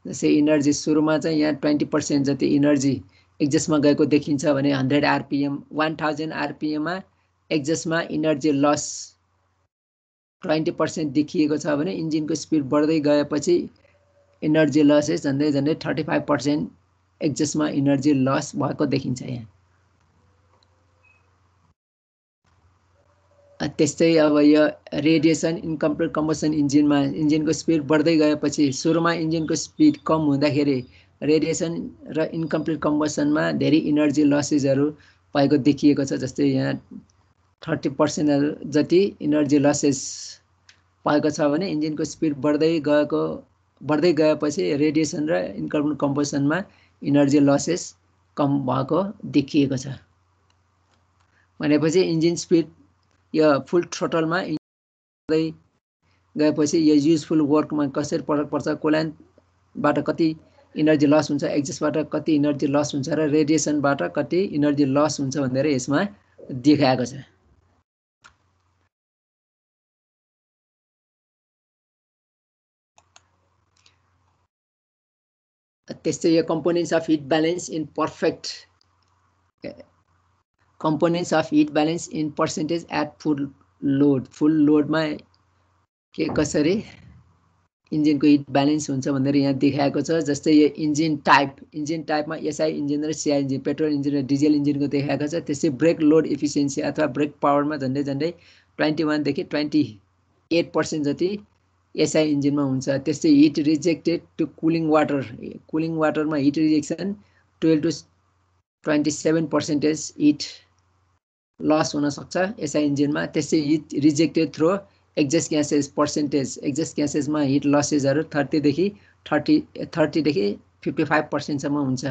जस्तै एनर्जी सुरुमा चाहिँ यहाँ 20% जति एनर्जी एक्जस्टमा गएको देखिन्छ भने 100 आरपीएम 1000 आरपीएम मा एक्जस्टमा एनर्जी लस 20% देखिएको छ भने इन्जिनको स्पिड बढ्दै गएपछि एनर्जी लसेस झन्डै 35% एक्जस्टमा एनर्जी लस भएको देखिन्छ यहाँ। त्यस्तै अब यो रेडिएसन इनकम्प्लिट कम्बसन इन्जिनमा इन्जिनको स्पिड बढ्दै गएपछि सुरुमा इन्जिनको स्पिड कम हुँदाखेरि रेडिएसन र इनकम्प्लिट कम्बसनमा धेरै एनर्जी लसेसहरू भएको देखिएको छ। जस्तै यहाँ 30% जति एनर्जी लसेस भएको छ भने इन्जिनको स्पिड बढ्दै गएपछि रेडिएसन र इनकम्प्लिट कम्बसनमा एनर्जी लसेस कम भएको देखिएको छ। भनेपछि इन्जिन स्पिड यो फुल थ्रोटलमा बढ्दै गएपछि यो युजफुल वर्कमा कसरी फरक पर्छ, कुलेन्टबाट कति एनर्जी लस हुन्छ, एक्जस्टबाट कति एनर्जी लस हुन्छ र रेडिएसनबाट कति एनर्जी लस हुन्छ भनेर यसमा देखाएको छ। त्यस्तै यो components of heat balance in components of heat balance in percentage at full load मा के कसरी इन्जिनको हिट ब्यालेन्स हुन्छ भनेर यहाँ देखाएको छ। जस्तै यो इन्जिन टाइपमा एसआई इन्जिन र सीआई इन्जिन पेट्रोल इन्जिन र डिजेल इन्जिनको देखाएको छ। त्यसै ब्रेक लोड एफिसिएन्सी अथवा ब्रेक पावरमा झन्डै 21 देखि 28% जति एसआई इन्जिनमा हुन्छ। त्यस्तै हिट रिजेक्टेड टु कुलिङ वाटरमा heat rejection 12 to 27% heat loss हुन सक्छ एसआई इन्जिनमा। त्यस्तै heat rejected through exhaust gases percentage exhaust ग्यासेसमा हिट लसेसहरू 30 देखि 55% सम्म हुन्छ।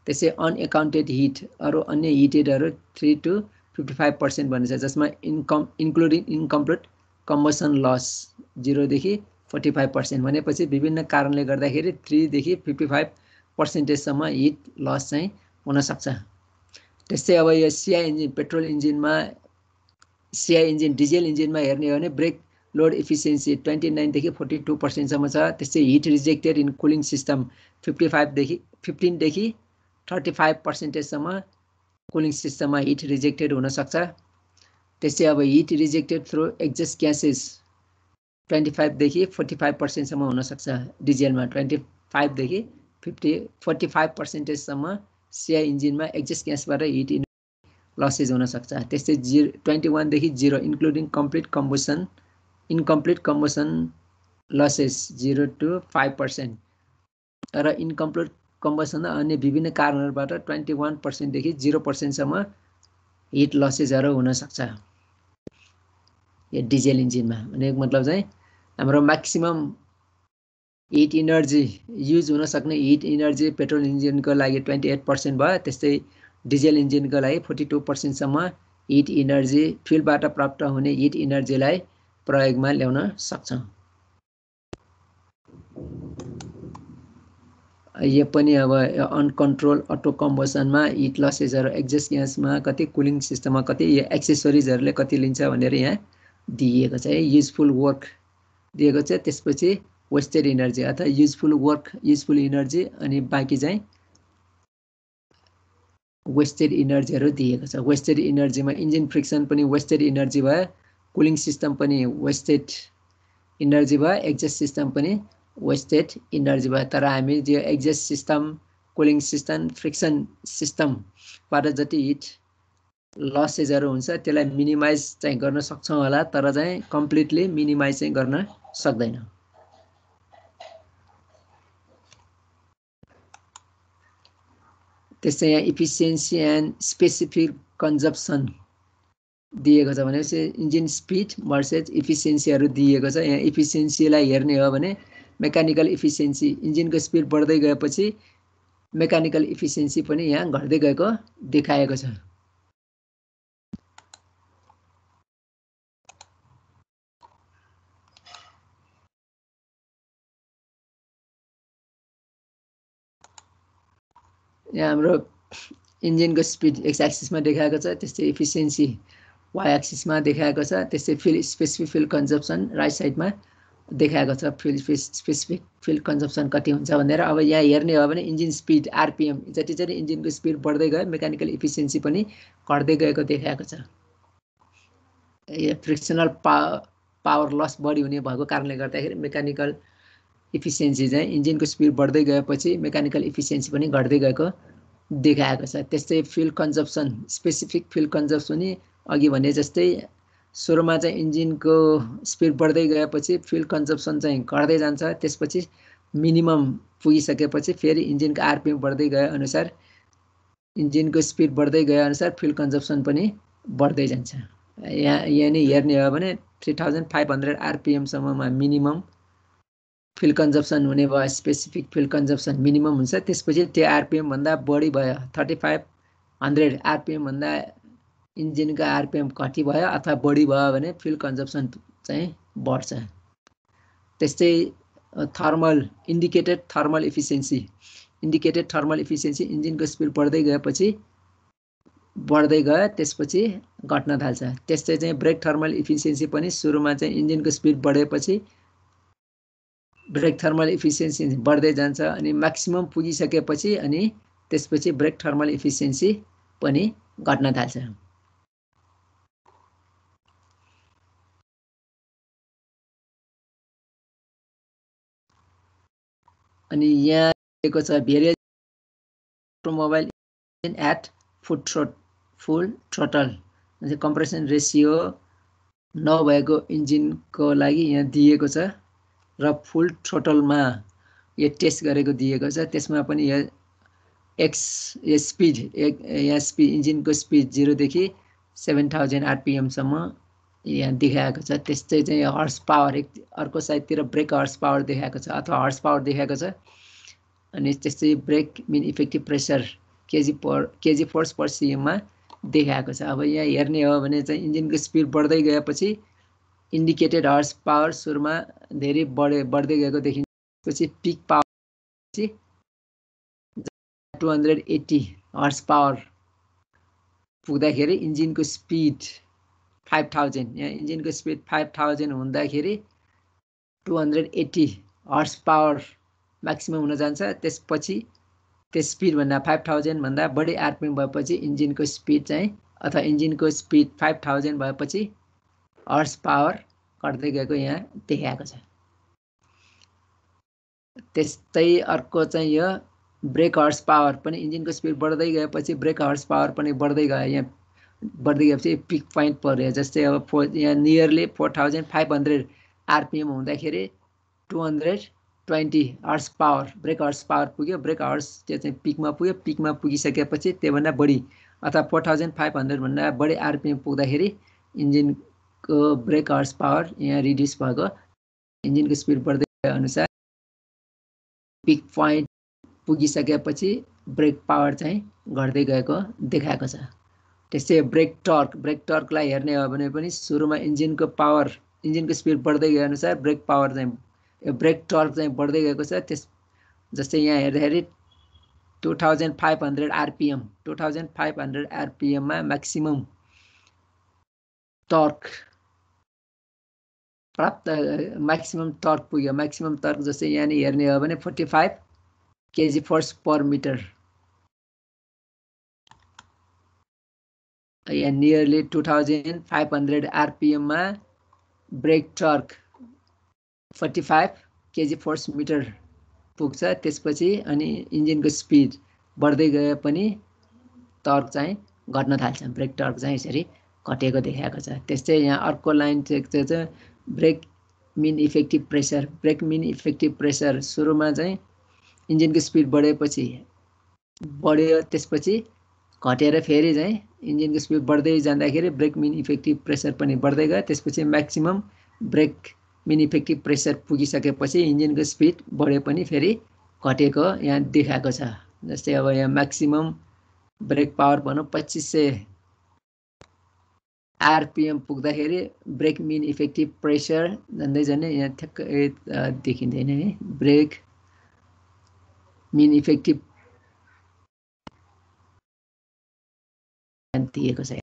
त्यसै अनएकाउन्टेड हिट अरू अन्य हिटेडहरू 3 to 55% भनिन्छ, जसमा इन्क्लुडिङ इनकम्प्लिट कम्बसन लस 0 देखि 45% भनेपछि विभिन्न कारणले गर्दाखेरि 3 देखि 55% सम्म हिट लस चाहिँ हुन सक्छ। त्यस्तै अब यो सीआई इन्जिन पेट्रोल इन्जिनमा सीआई इन्जिन डिजेल इन्जिनमा हेर्ने हो भने ब्रेक लोड एफिसिएन्सी 29 देखि 42% सम्म छ। त्यस्तै heat rejected in cooling system 15 देखि 35% सम्म कुलिङ सिस्टममा हिट रिजेक्टेड हुन सक्छ। त्यस्तै अब hit rejected through exhaust gases 25 देखि 45% सम्म हुन सक्छ डिजेलमा, 45 देखि 45% सम्म CI इन्जिनमा एक्जस्ट ग्यासबाट हिट लसेज हुन सक्छ। त्यस्तै 21 देखि 0 including incomplete combustion losses 0 to 5%, र इनकम्प्लिट कम्बसन अन्य विभिन्न कारणहरूबाट 21% देखि 0% सम्म हिट लसेजहरू हुन सक्छ यो डिजेल इन्जिनमा। भनेको मतलब चाहिँ हाम्रो म्याक्सिमम हिट इनर्जी युज हुन सक्ने हिट इनर्जी पेट्रोल इन्जिनको लागि 28% भयो, त्यस्तै डिजेल इन्जिनको लागि 42% सम्म हिट इनर्जी फ्युलबाट प्राप्त हुने हिट इनर्जीलाई प्रयोगमा ल्याउन सक्छौँ। यो पनि अब अनकन्ट्रोल अटो कम्बसनमा हिट लसेसहरू एक्जस्ट ग्यासमा कति, कुलिङ सिस्टममा कति, यो एक्सेसरिजहरूले कति लिन्छ भनेर यहाँ दिएको छ है। युजफुल वर्क दिएको छ, त्यसपछि वेस्टेड इनर्जी अथवा युजफुल वर्क युजफुल इनर्जी, अनि बाँकी चाहिँ वेस्टेड इनर्जीहरू दिएको छ। वेस्टेड इनर्जीमा इन्जिन फ्रिक्सन पनि वेस्टेड इनर्जी भयो, कुलिङ सिस्टम पनि वेस्टेड इनर्जी भयो, एक्जस्ट सिस्टम पनि वेस्टेड इनर्जी भयो। तर हामी जो exhaust system, cooling system, friction सिस्टमबाट जति हिट लसेजहरू हुन्छ त्यसलाई मिनिमाइज चाहिँ गर्न सक्छौँ होला, तर चाहिँ कम्प्लिटली मिनिमाइज चाहिँ गर्न सक्दैनौँ। त्यस्तै यहाँ इफिसियन्सी एन्ड स्पेसिफिक कन्जप्सन दिएको छ भनेपछि इन्जिन स्पिड भर्सेस इफिसियन्सीहरू दिएको छ। यहाँ इफिसियन्सीलाई हेर्ने हो भने मेकानिकल इफिसियन्सी, इन्जिनको स्पिड बढ्दै गएपछि मेकानिकल इफिसियन्सी पनि यहाँ घट्दै गएको देखाएको छ। यहाँ हाम्रो इन्जिनको स्पिड एक्स एक्सिसमा देखाएको छ, त्यस्तै इफिसियन्सी वाइ एक्सिसमा देखाएको छ, त्यस्तै स्पेसिफिक फ्युल कन्जप्सन राइट साइडमा देखाएको छ। स्पेसिफिक फ्युल कन्जप्सन कति हुन्छ भनेर। अब यहाँ हेर्ने हो भने इन्जिन स्पिड आरपिएम जति जति इन्जिनको स्पिड बढ्दै गयो मेकानिकल इफिसियन्सी पनि घट्दै गएको देखाएको छ। यो फ्रिक्सनल पावर लस बढी हुने भएको कारणले गर्दाखेरि मेकानिकल इफिसियन्सी चाहिँ इन्जिनको स्पिड बढ्दै गएपछि मेकानिकल इफिसियन्सी पनि घट्दै गएको देखाएको छ। त्यस्तै fuel consumption, specific fuel consumption पनि अघि भने जस्तै सुरुमा चाहिँ इन्जिनको स्पिड बढ्दै गएपछि फ्युल कन्जप्सन चाहिँ घट्दै जान्छ, त्यसपछि मिनिमम पुगिसकेपछि फेरि इन्जिनको आरपिएम बढ्दै गए अनुसार इन्जिनको स्पिड बढ्दै गए अनुसार फ्युल कन्जप्सन पनि बढ्दै जान्छ। यहाँ नि हेर्ने हो भने 3500 आरपिएमसम्ममा मिनिमम फ्युल कन्जप्सन हुने भयो, स्पेसिफिक फ्युल कन्जप्सन मिनिमम हुन्छ, त्यसपछि त्यो आरपिएम भन्दा बढी भयो 3500 आरपिएम भन्दा इन्जिनको आरपिएम घटी भयो अथवा बढी भयो भने फ्युल कन्जप्सन चाहिँ बढ्छ। त्यस्तै थर्मल इन्डिकेटेड थर्मल इफिसियन्सी इन्जिनको स्पिड बढ्दै गएपछि बढ्दै गयो त्यसपछि घट्न थाल्छ। त्यस्तै चाहिँ ब्रेक थर्मल इफिसियन्सी पनि सुरुमा चाहिँ इन्जिनको स्पिड बढेपछि ब्रेक थर्मल इफिसियन्सी बढ्दै जान्छ अनि म्याक्सिमम पुगिसकेपछि अनि त्यसपछि ब्रेक थर्मल इफिसियन्सी पनि घट्न थाल्छ। अनि यहाँ दिएको छ भेरिएज automobile engine at full throttle, compression ratio नभएको इन्जिनको लागि यहाँ दिएको छ र फुल थ्रोटलमा यो टेस्ट गरेको दिएको छ। त्यसमा पनि यो स्पिड यहाँ इन्जिनको स्पिड 0 देखि 7000 आरपिएमसम्म यहाँ देखाएको छ। त्यस्तै चाहिँ हर्स पावर अर्को साइडतिर ब्रेक हर्स पावर देखाएको छ अथवा हर्स पावर देखाएको छ। अनि त्यस्तै brake mean effective pressure KG force per सिएममा देखाएको छ। अब यहाँ हेर्ने हो भने चाहिँ इन्जिनको स्पिड बढ्दै गएपछि इन्डिकेटेड हर्स पावर सुरुमा धेरै बढ्दै गएको देखिन्छ, त्यसपछि पिक पावर 280 हर्स पावर पुग्दाखेरि इन्जिनको स्पिड 5000, यहाँ इन्जिनको स्पिड 5000 हुँदाखेरि 280 हर्स पावर म्याक्सिमम हुन जान्छ। त्यसपछि त्यो स्पिडभन्दा 5000 भन्दा बढी आरपिएम भएपछि इन्जिनको स्पिड चाहिँ अथवा इन्जिनको स्पिड 5000 भएपछि हर्स पावर घट्दै गएको यहाँ देखाएको छ। त्यस्तै अर्को चाहिँ यो ब्रेक हर्स पावर पनि इन्जिनको स्पिड बढ्दै गएपछि ब्रेक हर्स पावर पनि बढ्दै गयो। यहाँ बढ्दै गएपछि पिक पोइन्ट पर्यो। जस्तै अब यहाँ नियरली 4500 आरपिएम हुँदाखेरि 220 horse power brake horse power पुग्यो। ब्रेक हर्स त्यो चाहिँ पिकमा पुग्यो। पिकमा पुगिसकेपछि त्योभन्दा बढी अथवा 4500 भन्दा बढी आरपिएम पुग्दाखेरि इन्जिनको ब्रेक हर्स पावर यहाँ रिड्युस भएको, इन्जिनको स्पिड बढ्दै गए अनुसार पिक पोइन्ट पुगिसकेपछि ब्रेक पावर चाहिँ घट्दै गएको देखाएको छ। त्यसै ब्रेक टर्कलाई हेर्ने हो भने पनि सुरुमा इन्जिनको पावर, इन्जिनको स्पिड बढ्दै गए अनुसार ब्रेक पावर चाहिँ ब्रेक टर्क चाहिँ बढ्दै गएको छ। त्यस जस्तै यहाँ हेर्दाखेरि 2500 आरपिएम 2500 आरपिएममा म्याक्सिमम टर्क प्राप्त, म्याक्सिमम टर्क पुग्यो। म्याक्सिमम टर्क जस्तै यहाँ हेर्ने हो भने 45 kg/m। यहाँ नियरली 2500 आरपिएममा ब्रेक टर्क 45 kg/m पुग्छ। त्यसपछि अनि इन्जिनको स्पिड बढ्दै गए पनि टर्क चाहिँ घट्न थाल्छ। ब्रेक टर्क चाहिँ यसरी घटेको देखाएको छ। त्यस्तै यहाँ अर्को लाइन चाहिँ brake mean effective pressure. Brake mean effective pressure सुरुमा चाहिँ इन्जिनको स्पिड बढेपछि बढ्यो, त्यसपछि घटेर फेरि चाहिँ इन्जिनको स्पिड बढ्दै जाँदाखेरि ब्रेक मिन इफेक्टिभ प्रेसर पनि बढ्दै गयो। त्यसपछि maximum brake mean effective pressure पुगिसकेपछि इन्जिनको स्पिड बढे पनि फेरि घटेको यहाँ देखाएको छ। जस्तै अब यहाँ म्याक्सिमम ब्रेक पावर भनौँ 2500 आरपिएम पुग्दाखेरि ब्रेक मिन इफेक्टिभ प्रेसर झन्डै यहाँ ठ्याक्कै देखिँदैन है। ब्रेक मिन इफेक्टिभ दिएको छ।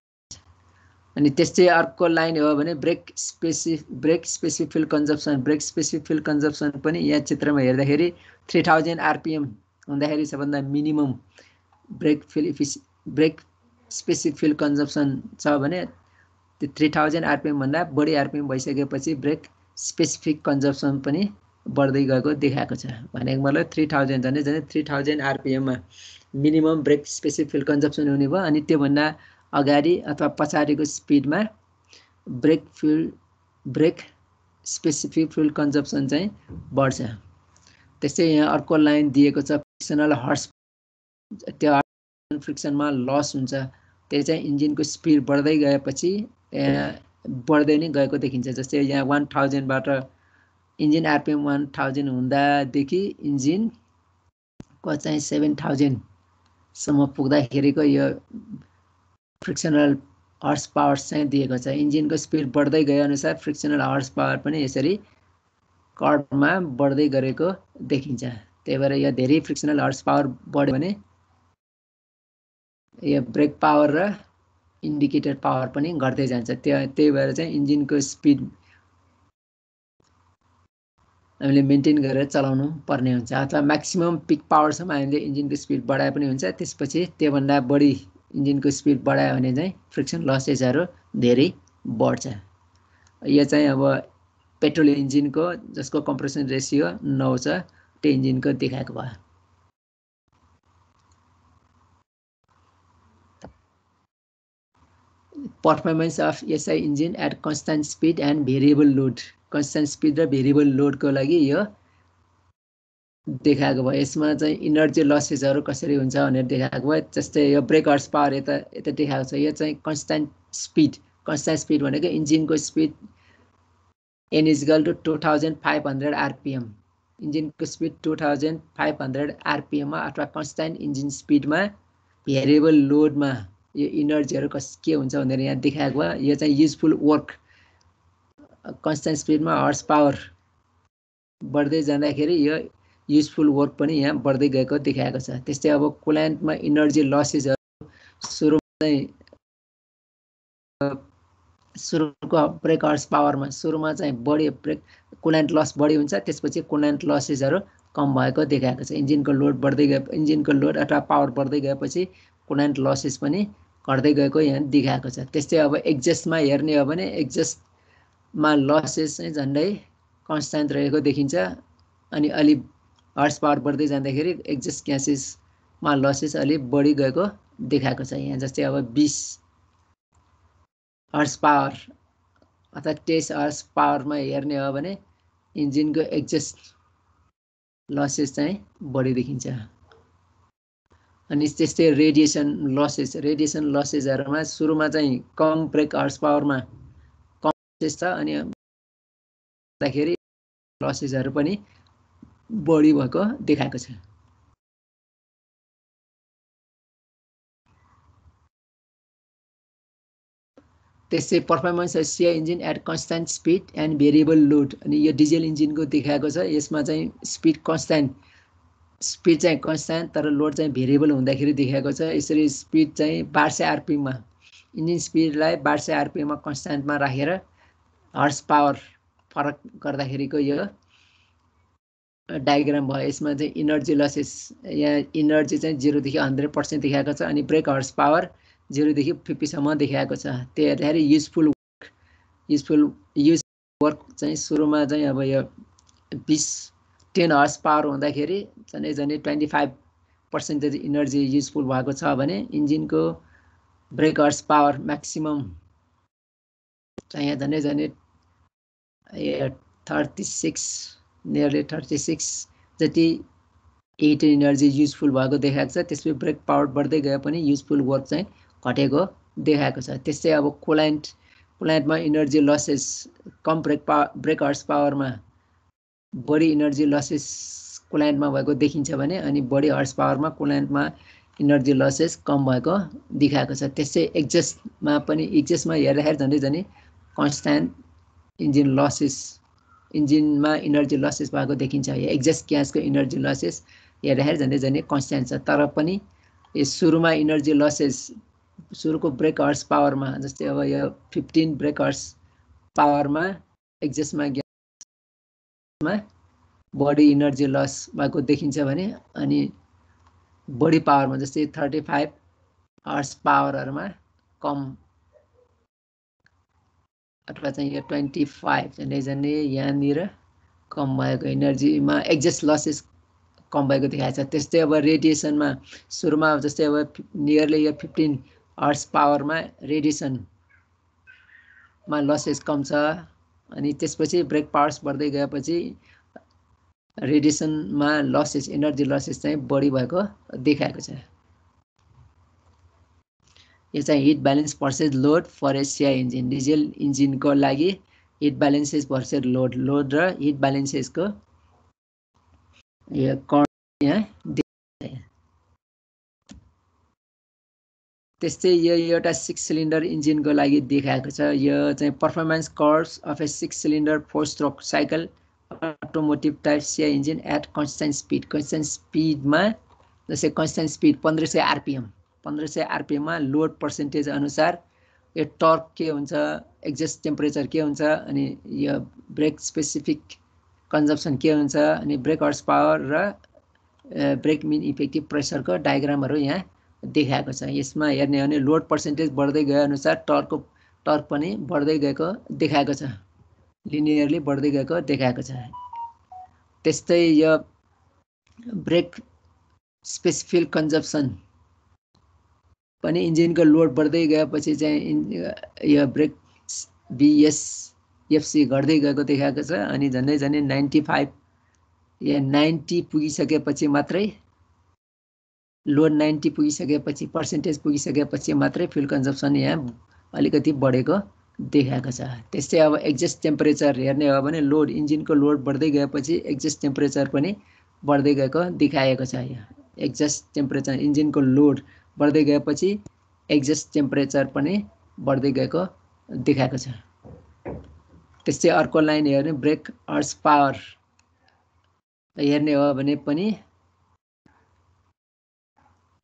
अनि त्यस्तै अर्को लाइन हो भने brake specific fuel consumption. Brake specific fuel consumption पनि यहाँ चित्रमा हेर्दाखेरि 3000 आरपिएम हुँदाखेरि सबभन्दा minimum brake specific fuel consumption छ भने त्यो 3000 आरपिएम भन्दा बढी आरपिएम भइसकेपछि ब्रेक स्पेसिफिक कन्जम्सन पनि बढ्दै गएको देखाएको छ। भनेको मतलब 3000 झन्डै 3000 आरपिएममा minimum brake specific fuel consumption हुने भयो। अनि त्योभन्दा अगाडि अथवा पछाडिको स्पिडमा ब्रेक स्पेसिफिक फ्युल कन्जम्सन चाहिँ बढ्छ। त्यस्तै यहाँ अर्को लाइन दिएको छ फ्रिक्सनल हर्स। त्यो फ्रिक्सनमा लस हुन्छ, त्यो चाहिँ इन्जिनको स्पिड बढ्दै गएपछि बढ्दै नै गएको देखिन्छ। जस्तै यहाँ 1000बाट इन्जिन आरपिएम 1000 हुँदादेखि इन्जिनको चाहिँ 7000सम्म पुग्दाखेरिको यो फ्रिक्सनल हर्स पावर चाहिँ दिएको छ। इन्जिनको स्पिड बढ्दै गए अनुसार फ्रिक्सनल हर्स पावर पनि यसरी कर्वमा बढ्दै गरेको देखिन्छ। त्यही भएर यो धेरै फ्रिक्सनल हर्स पावर बढ्यो भने यो ब्रेक पावर र इन्डिकेटर पावर पनि घट्दै जान्छ। त्यही भएर चाहिँ इन्जिनको स्पिड हामीले मेन्टेन गरेर चलाउनु पर्ने हुन्छ। अथवा म्याक्सिमम पिक पावरसम्म हामीले इन्जिनको स्पिड बढाए पनि हुन्छ। त्यसपछि त्योभन्दा बढी इन्जिनको स्पिड बढायो भने चाहिँ फ्रिक्सन लसेसहरू धेरै बढ्छ। यो चाहिँ अब पेट्रोल इन्जिनको जसको कम्प्रेसन रेसियो 9 छ त्यो इन्जिनको देखाएको भयो। Performance of SI engine at constant speed and variable load. Constant speed र भेरिएबल लोडको लागि यो देखाएको भयो। यसमा चाहिँ इनर्जी लसेसहरू कसरी हुन्छ भनेर देखाएको भयो। जस्तै यो ब्रेक हर्स पावर यता देखाएको छ। यो चाहिँ कन्स्टेन्ट स्पिड भनेको इन्जिनको स्पिड n = 2500 आरपिएम। इन्जिनको स्पिड 2500 आरपिएममा अथवा कन्स्टेन्ट इन्जिन स्पिडमा भेरिएबल लोडमा यो इनर्जीहरू के हुन्छ भनेर यहाँ देखाएको भयो। यो चाहिँ युजफुल वर्क कन्स्टेन्ट स्पिडमा हर्स पावर बढ्दै जाँदाखेरि यो युजफुल वर्क पनि यहाँ बढ्दै गएको देखाएको छ। त्यस्तै अब कुलेन्टमा इनर्जी लसेसहरू सुरुको ब्रेक हर्स पावरमा सुरुमा चाहिँ बढी कुलेन्ट लस बढी हुन्छ, त्यसपछि कुलेन्ट लसेसहरू कम भएको देखाएको छ। इन्जिनको लोड बढ्दै गए इन्जिनको लोड अथवा पावर बढ्दै गएपछि कुलेन्ट लसेस पनि घट्दै गएको यहाँ देखाएको छ। त्यस्तै अब एक्जस्टमा हेर्ने हो भने एक्जस्टमा लसेस चाहिँ झन्डै कन्स्ट्यान्ट रहेको देखिन्छ। अनि अलि हर्स पावर बढ्दै जाँदाखेरि एक्जस्ट ग्यासेसमा लसेस अलिक बढी गएको देखाएको छ यहाँ। जस्तै अब 20 हर्स पावर अथवा 23 हर्स पावरमा हेर्ने हो भने इन्जिनको एक्जस्ट लसेस चाहिँ बढी देखिन्छ। अनि त्यस्तै रेडिएसन लसेसहरुमा सुरुमा चाहिँ कम ब्रेक हर्स पावरमा कम लसेस छ अनिदाखेरि लसेसहरु पनि बढी भएको देखाएको छ। त्यसै performance of CI engine at constant speed and variable load. अनि यो डिजेल इन्जिनको देखाएको छ। यसमा चाहिँ स्पिड चाहिँ कन्स्टेन्ट तर लोड चाहिँ भेरिएबल हुँदाखेरि देखाएको छ। यसरी स्पिड चाहिँ 1200 आरपीएम मा इन्जिन स्पिडलाई 1200 आरपीएम मा कन्स्टेन्टमा राखेर हर्स पावर फरक गर्दाखेरिको यो डायग्राम भयो। यसमा चाहिँ इनर्जी लसेस यहाँ इनर्जी चाहिँ 0 देखि 100% देखाएको छ अनि ब्रेक हर्स पावर 0 देखि 50 सम्म देखाएको छ। त्यही हेर्दाखेरि युजफुल वर्क चाहिँ सुरुमा चाहिँ अब यो 10 हर्स पावर हुँदाखेरि झनै 25% इनर्जी युजफुल भएको छ भने इन्जिनको ब्रेक हर्स पावर म्याक्सिमम चाहिँ यहाँ झनै 36 नियरली 36 जति 8 इनर्जी युजफुल भएको देखाएको छ। त्यसपछि ब्रेक पावर बढ्दै गए पनि युजफुल वर्क चाहिँ घटेको देखाएको छ। त्यस्तै अब कुलान्टमा इनर्जी लसेस कम ब्रेक हर्स पावरमा बढी इनर्जी लसेस कुलान्टमा भएको देखिन्छ भने अनि बढी हर्स पावरमा कुलान्टमा इनर्जी लसेस कम भएको देखाएको छ। त्यसै एक्जस्टमा हेर्दाखेरि झनै कन्स्ट्यान्ट इन्जिनमा इनर्जी लसेस भएको देखिन्छ। एक्जस्ट ग्यासको इनर्जी लसेस हेर्दाखेरि झनै कन्स्ट्यान्ट छ। तर पनि सुरुमा इनर्जी लसेस सुरुको ब्रेक हर्स पावरमा जस्तै अब यो 15 ब्रेक हर्स पावरमा एक्जस्टमा ग्यासमा बढी इनर्जी लस भएको देखिन्छ भने अनि बढी पावरमा जस्तै 35 हर्स पावरहरुमा कम अथवा चाहिँ यो 25 झनै यहाँनिर कम भएको इनर्जीमा एक्जस्ट लसेस कम भएको देखाएको छ। त्यस्तै अब रेडिएसनमा सुरुमा जस्तै अब नियरली यो 15 हर्स पावरमा रेडिएसनमा लसेस कम छ अनि त्यसपछि ब्रेक पावर्स बढ्दै गएपछि रेडिएसनमा लसेस इनर्जी लसेस चाहिँ बढी भएको देखाएको छ। यो चाहिँ heat balance versus load for a CI engine. Diesel इन्जिनको लागि हिट ब्यालेन्सेस भर्सेस लोड र हिट ब्यालेन्सेसको यो कर्व यहाँ त्यस्तै यो एउटा 6 सिलिन्डर इन्जिनको लागि देखाएको छ। यो चाहिँ performance curves of a 6 cylinder 4 stroke cycle automotive type CI engine at constant speed. Constant स्पिडमा जस्तै कन्स्टेन्ट स्पिड 1500 आरपीएम मा लोड पर्सेन्टेज अनुसार यो टर्क के हुन्छ, एक्जस्ट टेम्परेचर के हुन्छ अनि यो ब्रेक स्पेसिफिक कन्जम्पसन के हुन्छ अनि ब्रेक हर्स पावर र ब्रेक मिन इफेक्टिभ प्रेसरको डायग्रामहरु यहाँ देखाएको छ। यसमा हेर्ने हो भने लोड पर्सेन्टेज बढ्दै गए अनुसार टर्क पनि बढ्दै गएको देखाएको छ, लिनियरली बढ्दै गएको देखाएको छ। त्यस्तै यो ब्रेक स्पेसिफिक कन्जम्पसन पनि इन्जिनको लोड बढ्दै गएपछि चाहिँ यो ब्रेक बीएसएफसी घट्दै गएको देखाएको छ अनि झन्डै 95 या 90 पुगिसकेपछि मात्रै लोड 90 पुगिसकेपछि पर्सेन्टेज पुगिसकेपछि मात्रै फ्युल कन्जम्पसन यहाँ अलिकति बढेको देखाएको छ। त्यस्तै अब एक्जस्ट टेम्परेचर हेर्ने हो भने लोड इन्जिनको लोड बढ्दै गएपछि एक्जस्ट टेम्परेचर पनि बढ्दै गएको देखाएको छ। यहाँ एक्जस्ट टेम्परेचर इन्जिनको लोड बढ्दै गएपछि एक्जस्ट टेम्परेचर पनि बढ्दै गएको देखाएको छ। त्यस्तै अर्को लाइन हेर्ने ब्रेक हर्स पावर हेर्ने हो भने पनि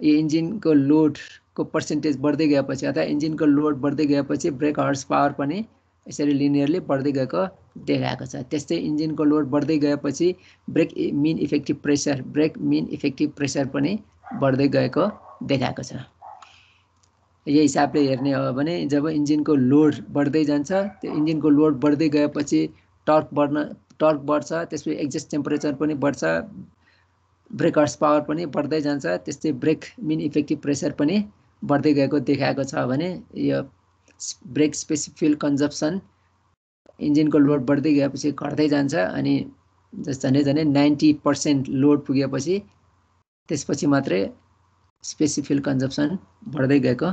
यो इन्जिनको लोडको पर्सेन्टेज बढ्दै गएपछि अथवा इन्जिनको लोड बढ्दै गएपछि ब्रेक हर्स पावर पनि यसरी लिनियरली बढ्दै गएको देखाएको छ। त्यस्तै इन्जिनको लोड बढ्दै गएपछि ब्रेक मिन इफेक्टिभ प्रेसर पनि बढ्दै गएको देखाएको छ। यो हिसाबले हेर्ने हो भने जब इन्जिनको लोड बढ्दै जान्छ त्यो इन्जिनको लोड बढ्दै गएपछि टर्क बढ्छ, त्यसपछि एक्जस्ट टेम्परेचर पनि बढ्छ, ब्रेक हर्स पावर पनि बढ्दै जान्छ। त्यस्तै ब्रेक मिन इफेक्टिभ प्रेसर पनि बढ्दै गएको देखाएको छ भने यो brake specific fuel consumption इन्जिनको load बढ्दै गएपछि घट्दै जान्छ अनि झन्डै 90% लोड पुगेपछि त्यसपछि मात्रै स्पेसिफिक फ्युल कन्जप्सन बढ्दै गएको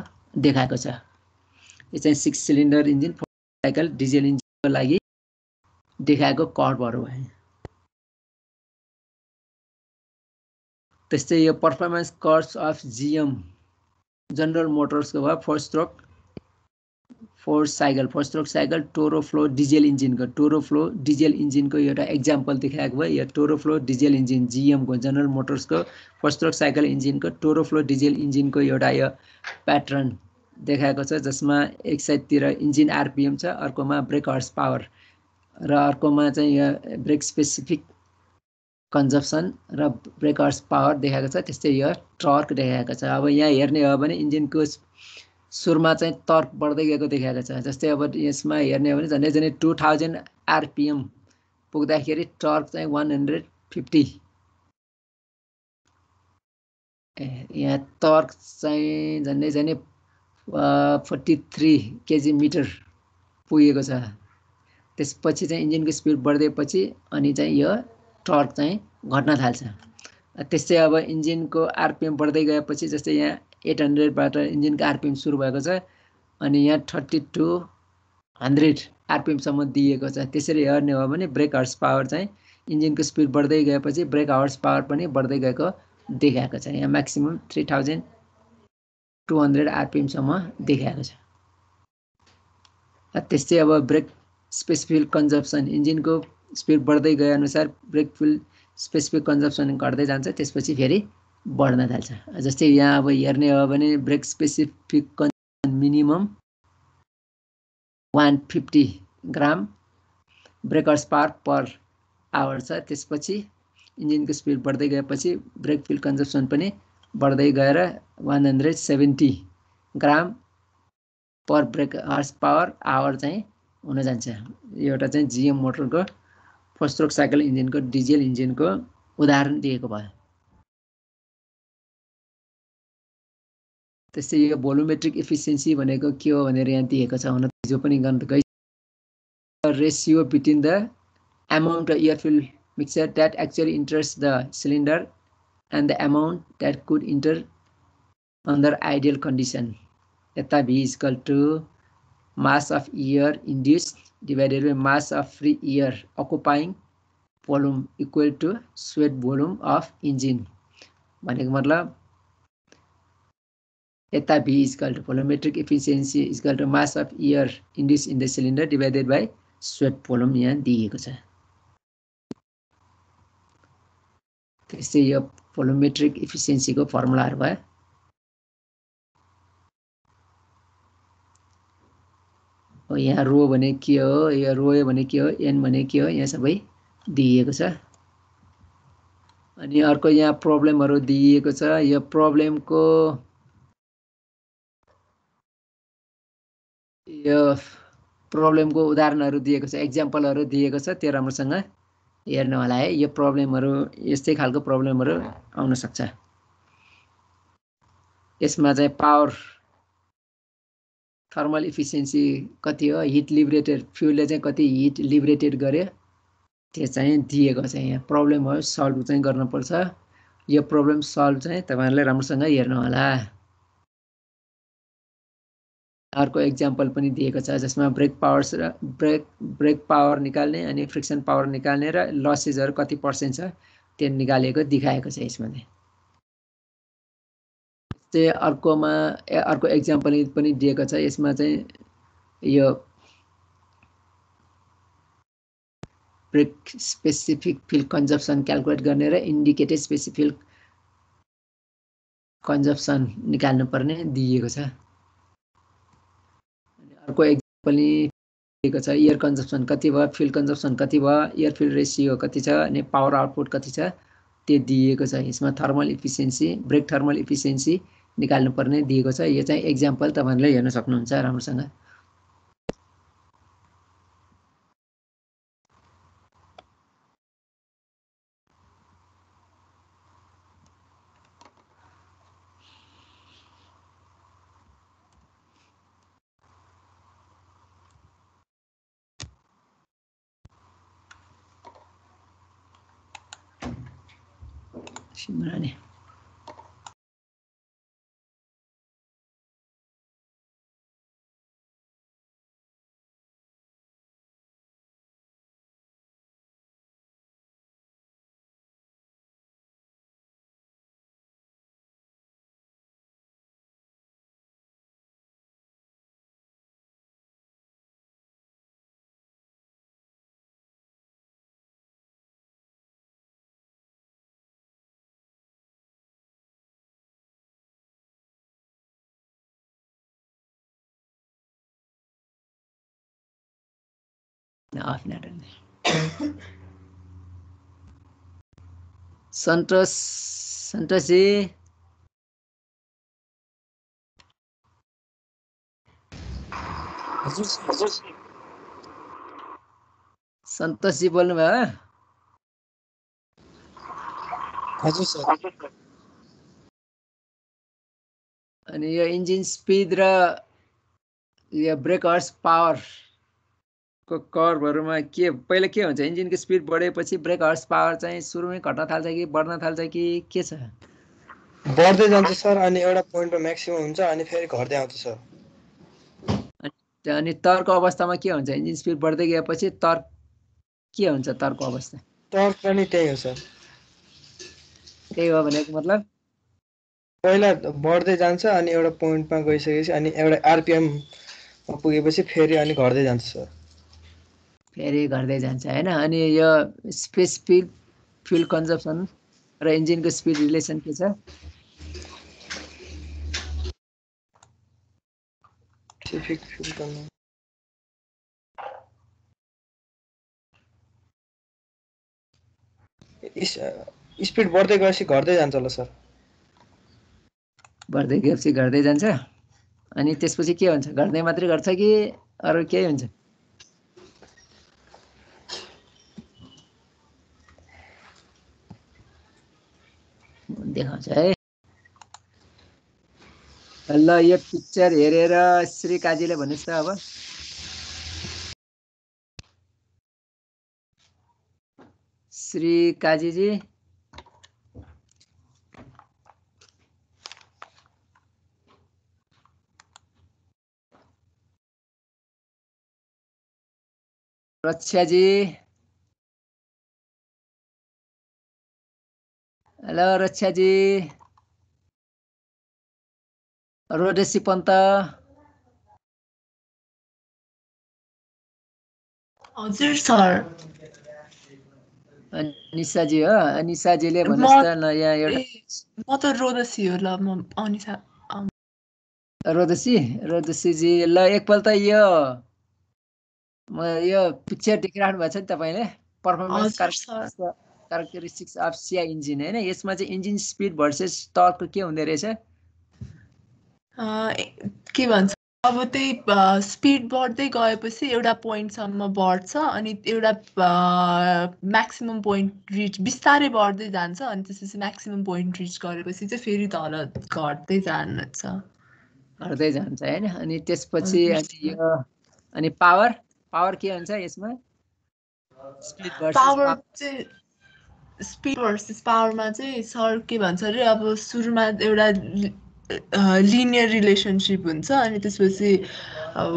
देखाएको छ। यो चाहिँ 6 सिलिन्डर इन्जिन 4 साइकल डिजेल इन्जिनको लागि देखाएको कर्भहरू हो। त्यस्तै यो performance curves of GM General मोटर्सको भयो 4 stroke cycle Toroflow diesel इन्जिनको एउटा एक्जाम्पल देखाएको भयो। यो टोरो फ्लो डिजेल इन्जिन जिएमको जनरल मोटर्सको 4 स्ट्रोक साइकल इन्जिनको टोरो फ्लो डिजेल इन्जिनको एउटा यो प्याटर्न देखाएको छ जसमा एक साइडतिर इन्जिन आरपिएम छ, अर्कोमा ब्रेक हर्स पावर र अर्कोमा चाहिँ यो ब्रेक स्पेसिफिक कन्जप्सन र ब्रेक हर्स पावर देखाएको छ। त्यस्तै यो टर्क देखाएको छ। अब यहाँ हेर्ने हो भने इन्जिनको सुरुमा चाहिँ टर्क बढ्दै गएको देखाएको छ। जस्तै अब यसमा हेर्ने हो भने झन्डै 2000 आरपिएम पुग्दाखेरि टर्क चाहिँ 150 यहाँ टर्क चाहिँ झन्डै 43 केजी मिटर पुगेको छ। त्यसपछि चाहिँ इन्जिनको स्पिड बढ्दैपछि अनि चाहिँ यो टर्क चाहिँ घट्न थाल्छ। त्यस्तै अब इन्जिनको आरपिएम बढ्दै गएपछि जस्तै यहाँ 800 बाट इन्जिनको आरपिएम सुरु भएको छ अनि यहाँ 3200 आरपिएम सम्म दिएको छ। त्यसरी हेर्ने हो भने ब्रेक हर्स पावर चाहिँ इन्जिनको स्पिड बढ्दै गएपछि ब्रेक हर्स पावर पनि बढ्दै गएको देखाएको छ। यहाँ म्याक्सिमम 3200 आरपिएम सम्म देखाएको छ। त्यस्तै अब ब्रेक स्पेसिफिक कन्जप्सन इन्जिनको स्पिड बढ्दै गए अनुसार ब्रेक फ्युल स्पेसिफिक कन्जप्सन घट्दै जान्छ, त्यसपछि फेरि बढ्न थाल्छ। जस्तै यहाँ अब हेर्ने हो भने brake specific consumption minimum 150 gram brake horse power per hour छ। त्यसपछि इन्जिनको स्पिड बढ्दै गएपछि ब्रेक फ्युल कन्जप्सन पनि बढ्दै गएर 170 ग्राम पर ब्रेक हर्स पावर आवर चाहिँ हुन जान्छ। एउटा चाहिँ जिएम मोटरको 4 स्ट्रोक साइकल इन्जिनको डिजेल इन्जिनको उदाहरण दिएको भयो। त्यस्तै यो भोल्युमेट्रिक इफिसियन्सी भनेको के हो भनेर यहाँ दिएको छ। हुन जो पनि ratio between the amount of air fuel mixture that actually enters the cylinder and the amount that could enter under ideal condition. Eta V is equal to mass of air induced divided by mass of free air occupying volume equal to sweat volume of engine. भनेको मतलब eta V is equal to volumetric efficiency is equal to mass of air induced in the cylinder divided by sweat volume यहाँ दिएको छ। त्यस्तै यो भोल्युमेट्रिक इफिसियन्सीको फर्मुलाहरू भयो। यहाँ रो भने के हो, यो रो भने के हो, एन भने के हो, यहाँ सबै दिएको छ। अनि अर्को यहाँ प्रब्लमहरू दिएको छ। यो प्रब्लमको उदाहरणहरू दिएको छ, एक्जाम्पलहरू दिएको छ। त्यो राम्रोसँग हेर्नु होला है। यो प्रब्लमहरू यस्तै खालको प्रब्लमहरू आउन सक्छ। यसमा चाहिँ पावर थर्मल इफिसियन्सी कति हो, हिट लिबरेटेड फ्युलले चाहिँ कति हिट लिबरेटेड गर्यो त्यो चाहिँ दिएको छ। यहाँ प्रब्लम हो, सल्भ चाहिँ गर्नुपर्छ। यो प्रब्लम सल्भ चाहिँ तपाईहरुले राम्रोसँग हेर्नु होला। अर्को एक्जाम्पल पनि दिएको छ जसमा ब्रेक पावर निकाल्ने अनि फ्रिक्सन पावर निकाल्ने र लसेसहरु कति पर्सेन्ट छ त्यो निकालेको देखाएको छ यसमा चाहिँ। अर्को एक्जाम्पल पनि दिएको छ। यसमा चाहिँ यो brake specific fuel consumption calculate गर्ने र इन्डिकेटेड स्पेसिफिक कन्जम्पसन निकाल्नु पर्ने दिएको छ। अर्को एक्जाम्पल दिएको छ एयर कन्जम्पसन कति भयो, फ्युल कन्जम्पसन कति भयो, एयर फ्युल रेशियो कति छ अनि पावर आउटपुट कति छ त्यो दिएको छ। यसमा thermal efficiency brake thermal efficiency निकाल्नु पर्ने दिएको छ। यो चाहिँ एक्जाम्पल तपाईहरुले हेर्न सक्नुहुन्छ राम्रोसँग। सिमरानी अफ नेटवर्क सन्तोष जी सन्तोष जी बोल्नु भयो हजुर सर अनि यो इन्जिन स्पिड र यो ब्रेक हर्स पावर को कर्भहरुमा के पहिला के हुन्छ इन्जिनको स्पिड बढेपछि ब्रेक हर्स पावर चाहिँ सुरुमै घट्न थाल्छ कि बढ्न थाल्छ कि के छ बढ्दै जान्छ सर अनि एउटा पोइन्टमा म्याक्सिमम हुन्छ अनि फेरि घट्दै आउँछ सर अनि टर्कको अवस्थामा के हुन्छ इन्जिन स्पिड बढ्दै गएपछि टर्क के हुन्छ टर्कको अवस्था टर्क पनि त्यही हो सर त्यही हो भनेको मतलब पहिला बढ्दै जान्छ अनि एउटा पोइन्टमा गइसकेपछि अनि एउटा आरपीएम पुगेपछि फेरि अनि घट्दै जान्छ सर फेरि घट्दै जान्छ हैन अनि यो स्पेसिफिक फ्युल कन्जम्पसन र इन्जिनको स्पिड रिलेसन के छ स्पेसिफिक फ्युल स्पिड बढ्दै गएपछि घट्दै जान्छ होला सर बढ्दै गएपछि घट्दै जान्छ अनि त्यसपछि के हुन्छ घट्दै मात्रै गर्छ कि अरु केही हुन्छ देखाउँछ है ल यो पिक्चर हेरेर श्री काजीले भन्नुस् त अब श्री काजीजी रक्षाजी हेलो रक्षाजी रोडेसी पन्त हजुर सर निशाजी हो निशाजीले भन्नुस् त ल यहाँ एउटा म त रोदसी हो ल म अनिसा रोदसीजी ल एकपल्ट यो यो पिक्चर देखिराख्नु भएको छ नि तपाईले परफर्मेन्स क्यारेक्टरिस्टिक्स अफ सिया इन्जिन हैन यसमा चाहिँ इन्जिन स्पिड भर्सेस टर्क के हुँदै रहेछ के भन्छ अब त्यही स्पिड बढ्दै गएपछि एउटा पोइन्टसम्म बढ्छ अनि एउटा म्याक्सिमम पोइन्ट रिच बिस्तारै बढ्दै जान्छ अनि त्यसपछि म्याक्सिमम पोइन्ट रिच गरेपछि चाहिँ फेरि तल घट्दै जान्छ हैन अनि त्यसपछि अनि यो अनि पावर के हुन्छ यसमा स्पिड भर्सेस पावरमा चाहिँ सर के भन्छ अरे अब सुरुमा एउटा लिनियर रिलेसनसिप हुन्छ अनि त्यसपछि अब